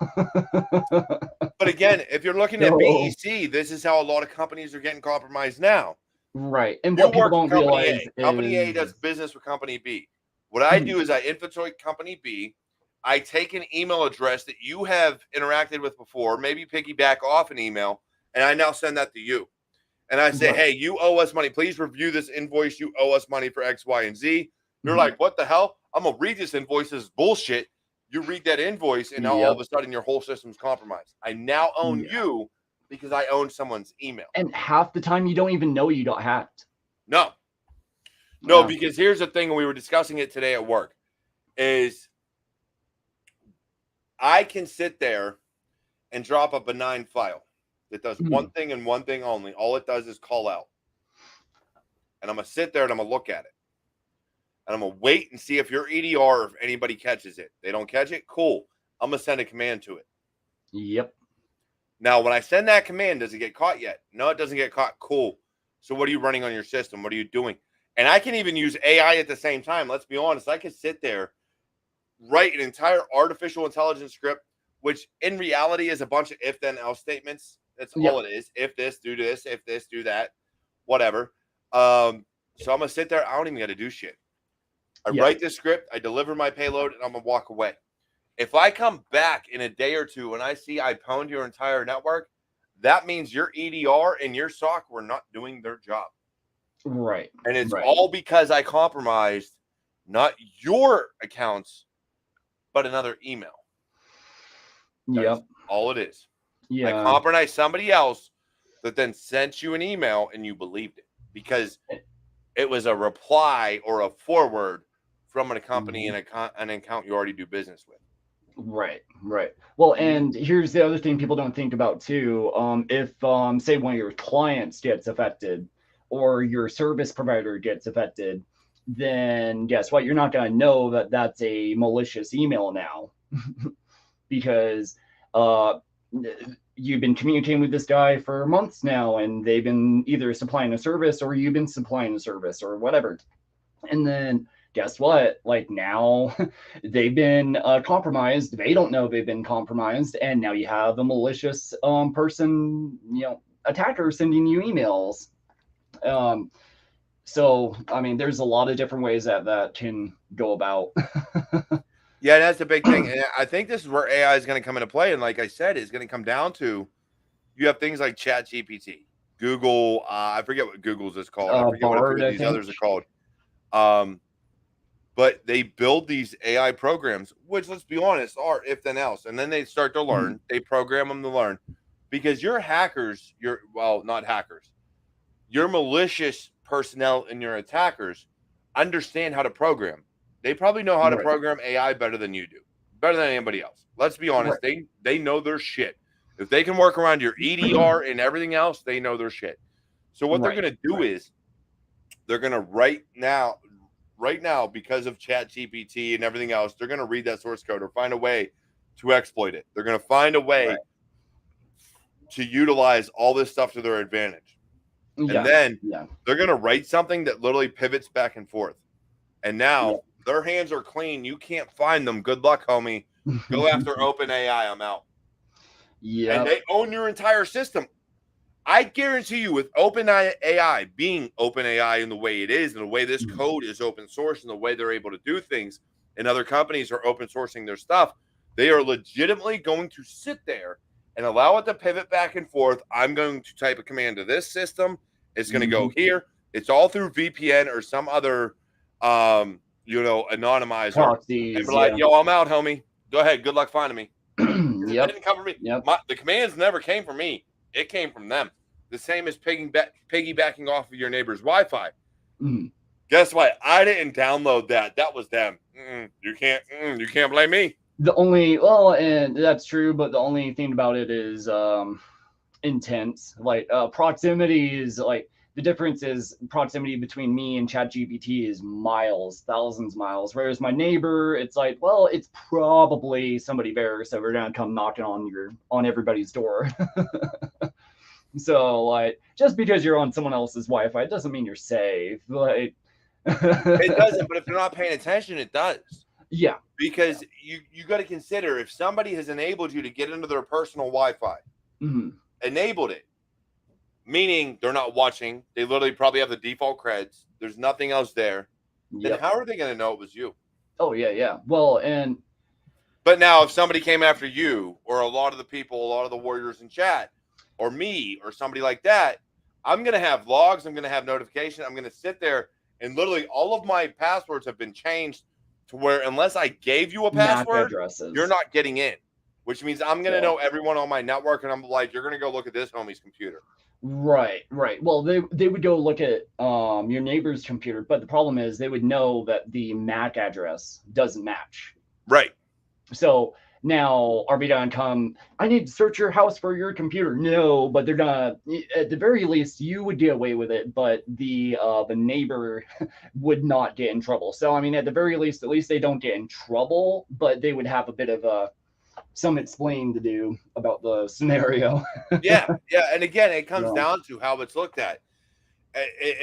But again, if you're looking at BEC, this is how a lot of companies are getting compromised now. Right. And You what people work for don't company realize A. Company A is does business with company B. What I do is I infiltrate company B. I take an email address that you have interacted with before, maybe piggyback off an email, and I now send that to you. And I say, hey, you owe us money. Please review this invoice. You owe us money for X, Y, and Z. You're like, what the hell? I'm going to read this invoice. This is bullshit. You read that invoice, and now all of a sudden your whole system's compromised. I now own you because I own someone's email. And half the time you don't even know you got hacked. No, because here's the thing. We were discussing it today at work is I can sit there and drop a benign file that does one thing and one thing only. All it does is call out. And I'm going to sit there and I'm going to look at it. And I'm going to wait and see if your EDR, if anybody catches it. They don't catch it? Cool. I'm going to send a command to it. Yep. Now, when I send that command, does it get caught yet? No, it doesn't get caught. Cool. So what are you running on your system? What are you doing? And I can even use AI at the same time. Let's be honest. I can sit there, write an entire artificial intelligence script, which in reality is a bunch of if, then, else statements. That's all it is. If this, do this. If this, do that. Whatever. So I'm going to sit there. I don't even got to do shit. I write this script, I deliver my payload, and I'm going to walk away. If I come back in a day or two and I see I pwned your entire network, that means your EDR and your SOC were not doing their job. Right. And it's all because I compromised not your accounts, but another email. That's all it is. I compromised somebody else that then sent you an email and you believed it because it was a reply or a forward from a company and an account you already do business with. Right. Well, and here's the other thing people don't think about too. If say one of your clients gets affected or your service provider gets affected, then guess what? You're not going to know that that's a malicious email now because you've been communicating with this guy for months now, and they've been either supplying a service or you've been supplying a service or whatever. And then guess what? Like now they've been compromised. They don't know they've been compromised. And now you have a malicious person, attacker sending you emails. So, I mean, there's a lot of different ways that can go about. Yeah, that's the big thing. And I think this is where AI is going to come into play. And like I said, it's going to come down to you have things like ChatGPT, Google. I forget what Google's is called. I forget what these others are called. But they build these AI programs, which, let's be honest, are if then else. And then they start to learn. They program them to learn. Because your hackers, not hackers, your malicious personnel and your attackers understand how to program. They probably know how to program AI better than you do, better than anybody else. Let's be honest. They know their shit. If they can work around your EDR and everything else, they know their shit. So what they're going to do is they're going to right now, because of ChatGPT and everything else, they're going to read that source code or find a way to exploit it. They're going to find a way to utilize all this stuff to their advantage. And then they're going to write something that literally pivots back and forth. And now their hands are clean. You can't find them. Good luck, homie. Go after OpenAI. I'm out. Yeah. And they own your entire system. I guarantee you, with OpenAI being OpenAI in the way it is, and the way this code is open source, and the way they're able to do things, and other companies are open sourcing their stuff, they are legitimately going to sit there and allow it to pivot back and forth. I'm going to type a command to this system. It's going to go here. It's all through VPN or some other, anonymizer. Proxies, and be like, yo, I'm out, homie. Go ahead. Good luck finding me. It didn't come from me. The commands never came from me. It came from them. The same as piggybacking off of your neighbor's Wi-Fi. Guess what? I didn't download that. That was them. You can't blame me. The only, well, and that's true, but the only thing about it is intense. Like proximity is like, the difference is proximity between me and ChatGPT is miles, thousands miles. Whereas my neighbor, it's like, well, it's probably somebody better, so we're gonna come knocking on everybody's door. So like, just because you're on someone else's Wi-Fi doesn't mean you're safe. Like, It doesn't, but if they're not paying attention, it does. yeah. Because you got to consider, if somebody has enabled you to get into their personal Wi-Fi, enabled it, meaning they're not watching, they literally probably have the default creds, there's nothing else there, then how are they going to know it was you? Oh yeah. Well, but now if somebody came after you, or a lot of the people, a lot of the warriors in chat, or me, or somebody like that, I'm going to have logs, I'm going to have notification, I'm going to sit there, and literally all of my passwords have been changed to where, unless I gave you a password, you're not getting in, which means I'm going to know everyone on my network, and I'm like, you're going to go look at this homie's computer. Right. Well, they would go look at your neighbor's computer, but the problem is they would know that the MAC address doesn't match. Right. So now are we gonna come, I need to search your house for your computer? No, but they're gonna, at the very least, you would get away with it, but the neighbor would not get in trouble. So I mean, at the very least, at least they don't get in trouble, but they would have a bit of some explaining to do about the scenario. yeah. And again, it comes down to how it's looked at.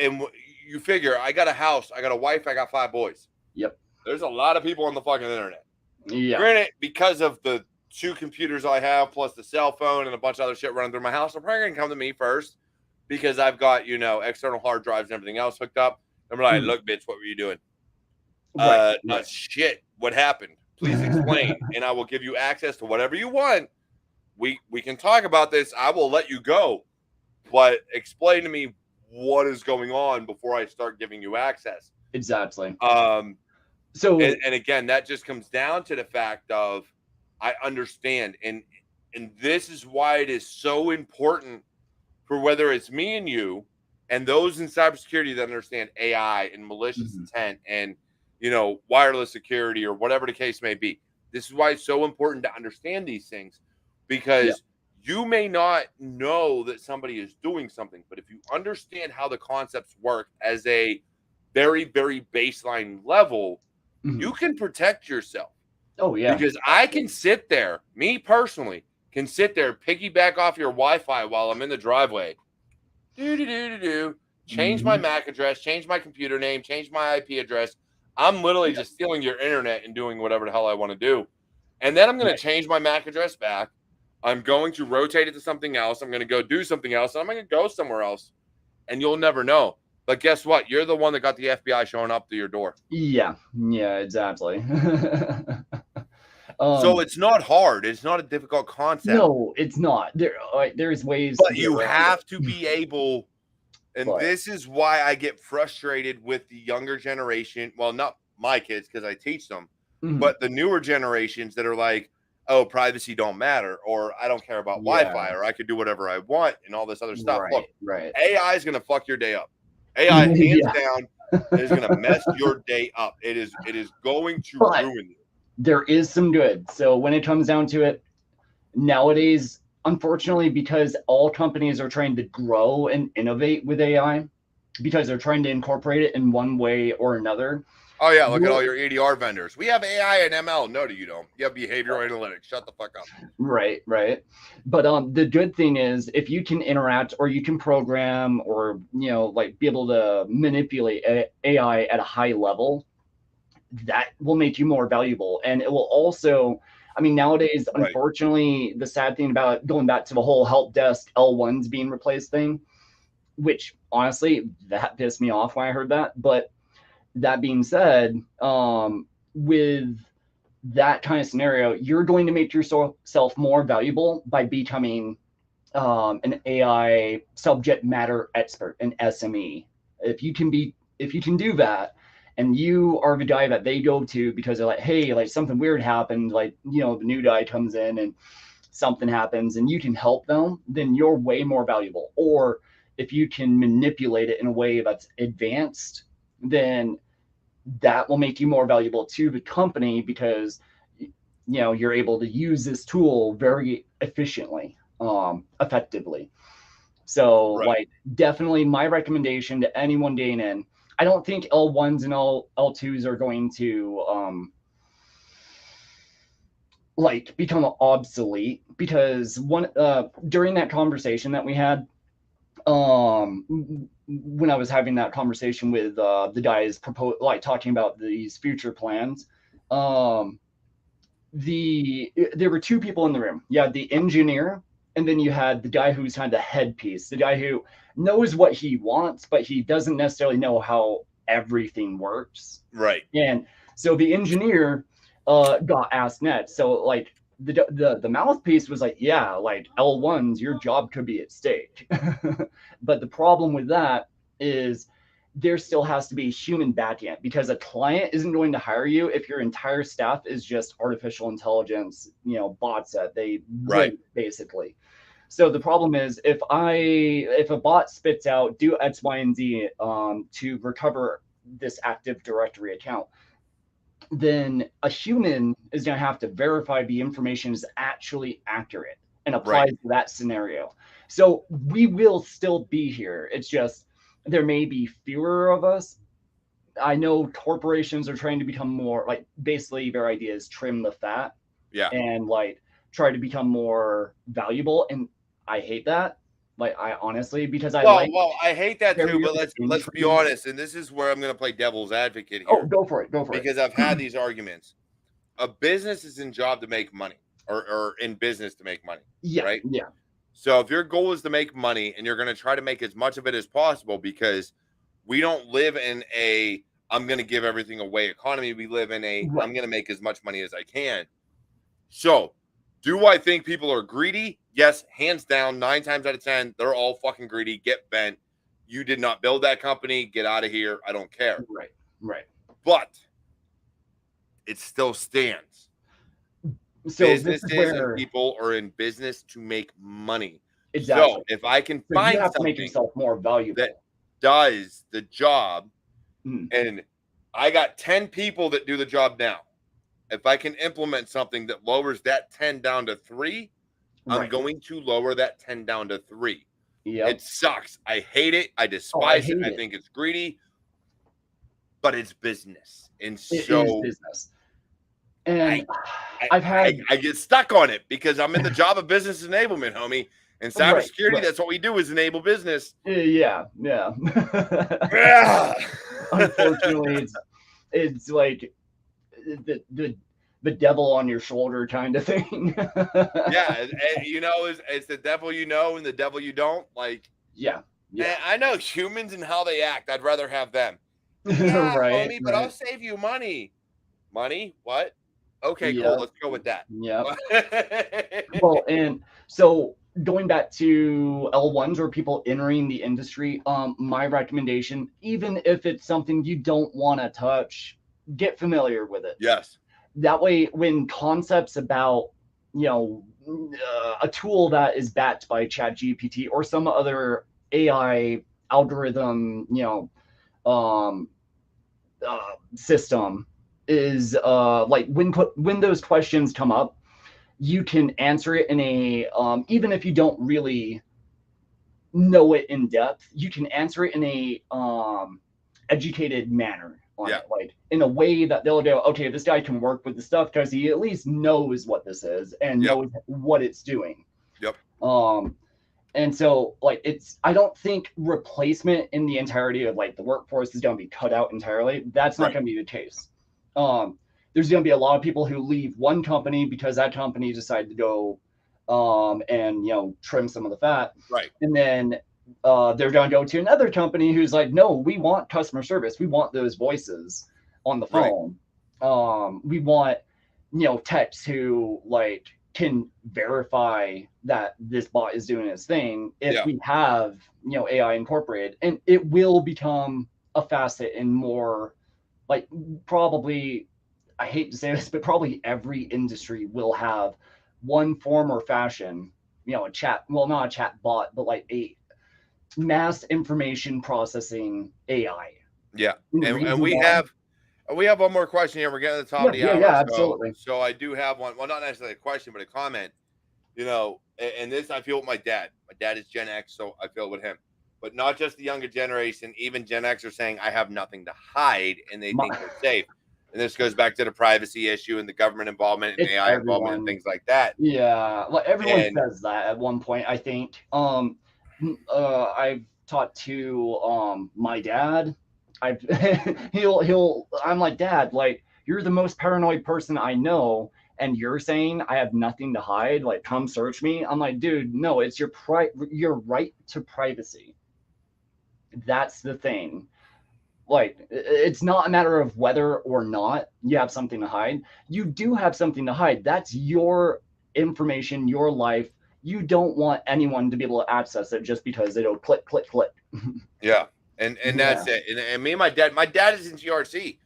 And you figure, I got a house, I got a wife, I got 5 boys. Yep. There's a lot of people on the fucking internet. Yeah. Granted, because of the 2 computers I have, plus the cell phone and a bunch of other shit running through my house, they're probably going to come to me first because I've got, external hard drives and everything else hooked up. I'm like, look, bitch, what were you doing? Shit, what happened? Please explain, and I will give you access to whatever you want. We can talk about this. I will let you go, but explain to me what is going on before I start giving you access. Exactly. So, and again, that just comes down to the fact of, I understand, and this is why it is so important for whether it's me and you, and those in cybersecurity that understand AI and malicious intent and wireless security or whatever the case may be. This is why it's so important to understand these things, because you may not know that somebody is doing something, but if you understand how the concepts work as a very, very baseline level, you can protect yourself. Oh, yeah. Because I can sit there, me personally, can sit there, piggyback off your Wi-Fi while I'm in the driveway. Change my MAC address, change my computer name, change my IP address. I'm literally just stealing your internet and doing whatever the hell I want to do. And then I'm going to change my MAC address back. I'm going to rotate it to something else. I'm going to go do something else. And I'm going to go somewhere else. And you'll never know. But guess what? You're the one that got the FBI showing up to your door. Yeah, exactly. So it's not hard. It's not a difficult concept. No, it's not. There's ways. But you have to be able, and this is why I get frustrated with the younger generation. Well, not my kids, because I teach them, but the newer generations that are like, oh, privacy don't matter, or I don't care about Wi-Fi, or I could do whatever I want, and all this other stuff. Look, AI is going to fuck your day up. AI, hands down, is going to mess your day up. It is going to ruin you. There is some good. So when it comes down to it, nowadays, unfortunately, because all companies are trying to grow and innovate with AI, because they're trying to incorporate it in one way or another. Oh, yeah. Look at all your EDR vendors. We have AI and ML. No, you don't. You have behavioral analytics. Shut the fuck up. Right. But the good thing is, if you can interact or you can program or, be able to manipulate AI at a high level, that will make you more valuable. And it will also, nowadays, unfortunately, the sad thing about going back to the whole help desk L1s being replaced thing, which honestly, that pissed me off when I heard that. But that being said, with that kind of scenario, you're going to make yourself more valuable by becoming an AI subject matter expert, an SME. If you can do that, and you are the guy that they go to because they're like, hey, like something weird happened, like, the new guy comes in and something happens and you can help them, then you're way more valuable. Or if you can manipulate it in a way that's advanced, then that will make you more valuable to the company because you're able to use this tool very efficiently, effectively. So Right. like definitely my recommendation to anyone getting in, I don't think L1s and L2s are going to like become obsolete, because one during that conversation that we had, when I was having that conversation with the guys like talking about these future plans, there were two people in the room. You had the engineer, and then you had the guy who's kind of the headpiece, the guy who knows what he wants, but he doesn't necessarily know how everything works. Right. And so the engineer got asked next. So like the mouthpiece was like, yeah, like L1s, your job could be at stake. But the problem with that is there still has to be a human backend, because a client isn't going to hire you if your entire staff is just artificial intelligence, bots that they Right. rate, basically. So the problem is if a bot spits out do X, Y, and Z to recover this Active Directory account, then a human is going to have to verify the information is actually accurate and applies Right. to that scenario. So we will still be here. It's just there may be fewer of us. I know corporations are trying to become more like, basically their idea is trim the fat Yeah. and like try to become more valuable. And I hate that. Like I honestly, because I like Well, I hate that too, barriers but of let's be entry. honest, and this is where I'm going to play devil's advocate Oh, here, go for it. Go for it. because I've had these arguments. A business is in job to make money, or in business to make money, Yeah. right? Yeah. So if your goal is to make money and you're going to try to make as much of it as possible, because we don't live in a I'm going to give everything away economy. We live in a I'm Right. going to make as much money as I can. So, do I think people are greedy? Yes, hands down. 9 times out of 10, they're all fucking greedy. Get bent. You did not build that company. Get out of here. I don't care. Right. Right. But it still stands. So this is Businesses and where people are in business to make money. So exactly. if I can So you find have to make something yourself more that valuable. does the job, Mm, and I got 10 people that do the job now, if I can implement something that lowers that 10 down to 3, I'm right. going to lower that 10 down to 3. It Yep. sucks. I hate it. I Oh, I despise it. hate I it. think it's greedy, but it's business. And It is so business. And I I, I've I, had I get stuck on it because I'm in the job of business enablement, homie. And right, cybersecurity, right. that's what we do, is enable business. Yeah, yeah. Yeah. Unfortunately, it's like the devil on your shoulder kind of thing. Yeah, it's the devil you know and the devil you don't. Like, Yeah, yeah. I know humans and how they act. I'd rather have them. Yeah, Right, homie, but I'll right. save you money. Money? What? Okay, cool. Yep, Let's go with that. yep. Well, and so going back to L1s or people entering the industry, my recommendation, even if it's something you don't want to touch, get familiar with it. Yes. That way, when concepts about, a tool that is backed by ChatGPT or some other AI algorithm, um, system is like when those questions come up, you can answer it in a even if you don't really know it in depth, you can answer it in a educated manner on Yeah. it, like in a way that they'll go, okay, this guy can work with the stuff because he at least knows what this is and Yep. knows what it's doing. Yep. And so like I don't think replacement in the entirety of like the workforce is going to be cut out entirely. That's not Right. going to be the case. There's going to be a lot of people who leave one company because that company decided to go and trim some of the fat, Right. and then they're going to go to another company who's like, no, we want customer service, we want those voices on the Right. phone, we want techs who like can verify that this bot is doing its thing if Yeah. we have AI incorporated, and it will become a facet in more like probably, I hate to say this, but probably every industry will have one form or fashion, a chat, well, not a chat bot, but like a mass information processing AI. Yeah, and and reads about. we have one more question here. We're getting to the top Yeah, of the yeah, hour, yeah, so absolutely. I do have one. Well, not necessarily a question, but a comment. You know, and this I feel with my dad. My dad is Gen X, so I feel with him. But not just the younger generation, even Gen X are saying I have nothing to hide, and they My, think they're safe. And this goes back to the privacy issue and the government involvement and it's AI involvement and everyone. things like that. Yeah, well, everyone And says that at one point, I think. I've talked to my dad. I've I'm like, Dad, like you're the most paranoid person I know, and you're saying I have nothing to hide, like come search me. I'm like, dude, no, it's your right to privacy. That's the thing. Like it's not a matter of whether or not you have something to hide. You do have something to hide. That's your information, your life. You don't want anyone to be able to access it just because it'll click, click, click. yeah, and Yeah. that's it. And me and my dad is in GRC.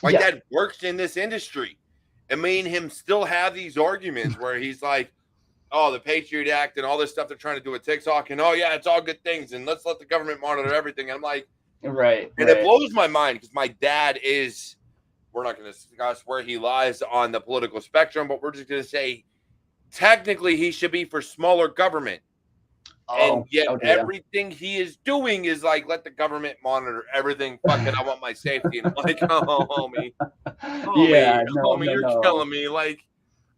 My Yeah. dad works in this industry, and me and him still have these arguments where he's like, "Oh, the Patriot Act and all this stuff they're trying to do with TikTok, and oh yeah, it's all good things, and let's let the government monitor everything." And I'm like, Right. and it Right. blows my mind because my dad is. We're not going to discuss where he lies on the political spectrum, but we're just going to say technically he should be for smaller government. And Oh, yet okay. Yeah. everything he is doing is like, let the government monitor everything. Fuck it, I want my safety. And I'm like, oh, Yeah. No. No. you're No. killing me. Like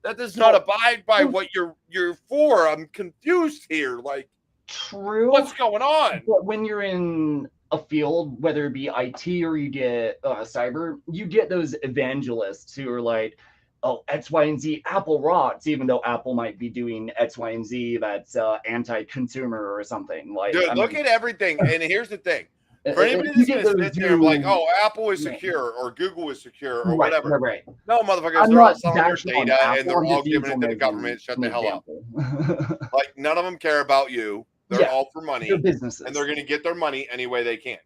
that does not Well, abide by what you're for. I'm confused here. Like, true. what's going on? But when you're in a field, whether it be IT or you get cyber, you get those evangelists who are like, oh, X, Y, and Z, Apple rocks, even though Apple might be doing X, Y, and Z that's anti-consumer or something. Like, Dude, I look mean, at everything. And here's the thing. For anybody you that's get going to those sit there and be like, who, oh, Apple is yeah, secure or Google is secure or right, whatever. right, right. No, motherfuckers, I'm they're all not selling your bashing on data and Apple. they're I'm all just giving using it to them the as government. Shut an the hell up. example. Like, none of them care about you. They're Yeah, all for they're money and they're businesses. going to get their money any way they can.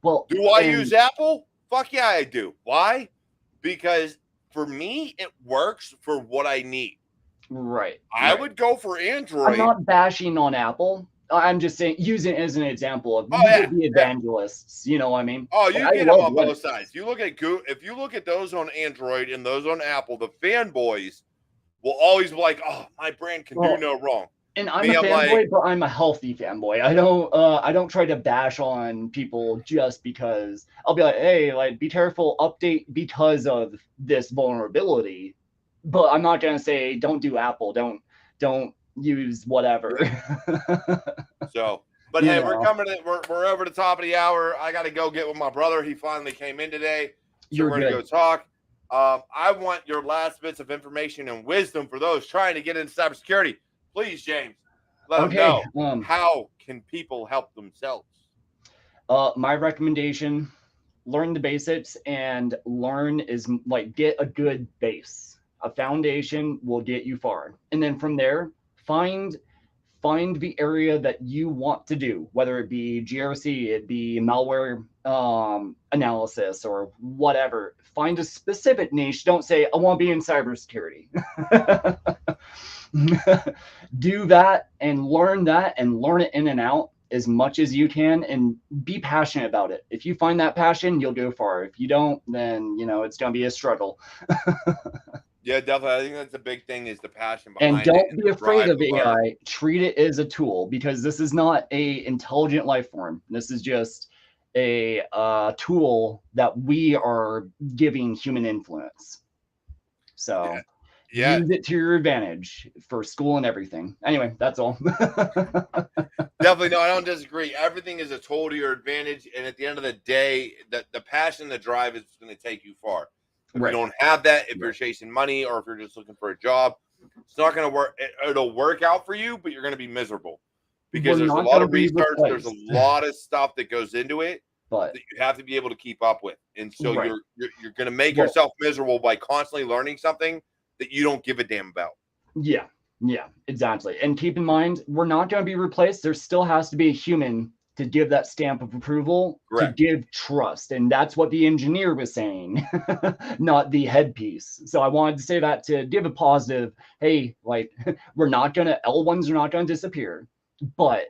Well, Do I use and Apple? Fuck yeah, I do. Why? Because for me, it works for what I need. right, I right. would go for I'm Android. not bashing on Apple. I'm just saying, using it as an example of Oh, you yeah. get the Yeah. evangelists. You know what I mean? Oh, Like, you I get them love on both Linux. sides. You look at Google, if you look at those on Android and those on Apple, the fanboys will always be like, "Oh, my brand can do Well, no wrong." and I'm a Me, I'm like, fanboy, but I'm a healthy fanboy. I don't try to bash on people just because I'll be like, hey, like be careful, update because of this vulnerability. But I'm not gonna say don't do Apple, don't use whatever. yeah. So, but You hey, know, we're over the top of the hour. I got to go get with my brother. He finally came in today, so you're we're gonna go good. talk. I want your last bits of information and wisdom for those trying to get into cybersecurity. Please, James, let them Okay. know how can people help themselves. My recommendation, learn the basics and learn is like get a good base. A foundation will get you far. And then from there, find the area that you want to do, whether it be GRC, it be malware analysis or whatever. Find a specific niche. Don't say, I want to be in cybersecurity. Do that and learn it in and out as much as you can and be passionate about it. If you find that passion, you'll go far. If you don't, then it's going to be a struggle. Yeah, definitely. I think that's the big thing is the passion And behind it don't and be the afraid drive of to learn. AI. Treat it as a tool because this is not a intelligent life form. This is just a tool that we are giving human influence. So Yeah, use it to your advantage for school and everything. Anyway, that's all. definitely. No, I don't disagree. Everything is a tool to your advantage. And at the end of the day, the passion, the drive is going to take you far. If you Right. don't have that, if you're Right. chasing money or if you're just looking for a job, it's not going to work. It'll work out for you, but you're going to be miserable because We're there's a not lot going to of be research. There's a replaced, lot of stuff that goes into it but that you have to be able to keep up with. And so right. you're going to make Well, yourself miserable by constantly learning something that you don't give a damn about. yeah. Yeah, exactly. And keep in mind, we're not going to be replaced. There still has to be a human to give that stamp of approval, to Correct. give trust. And that's what the engineer was saying, not the headpiece. So I wanted to say that to give a positive, hey, like L1s are not going to disappear, but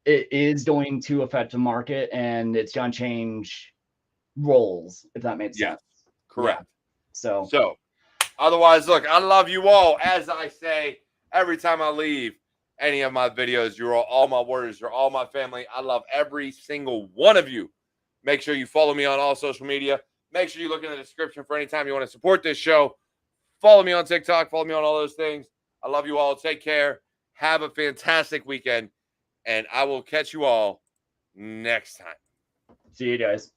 it is going to affect the market and it's going to change roles, if that makes Yes, sense. correct. Yeah. So, otherwise, look, I love you all. As I say every time I leave any of my videos, you're all my warriors, you're all my family. I love every single one of you. Make sure you follow me on all social media. Make sure you look in the description for any time you want to support this show. Follow me on TikTok. Follow me on all those things. I love you all. Take care. Have a fantastic weekend. And I will catch you all next time. See you guys.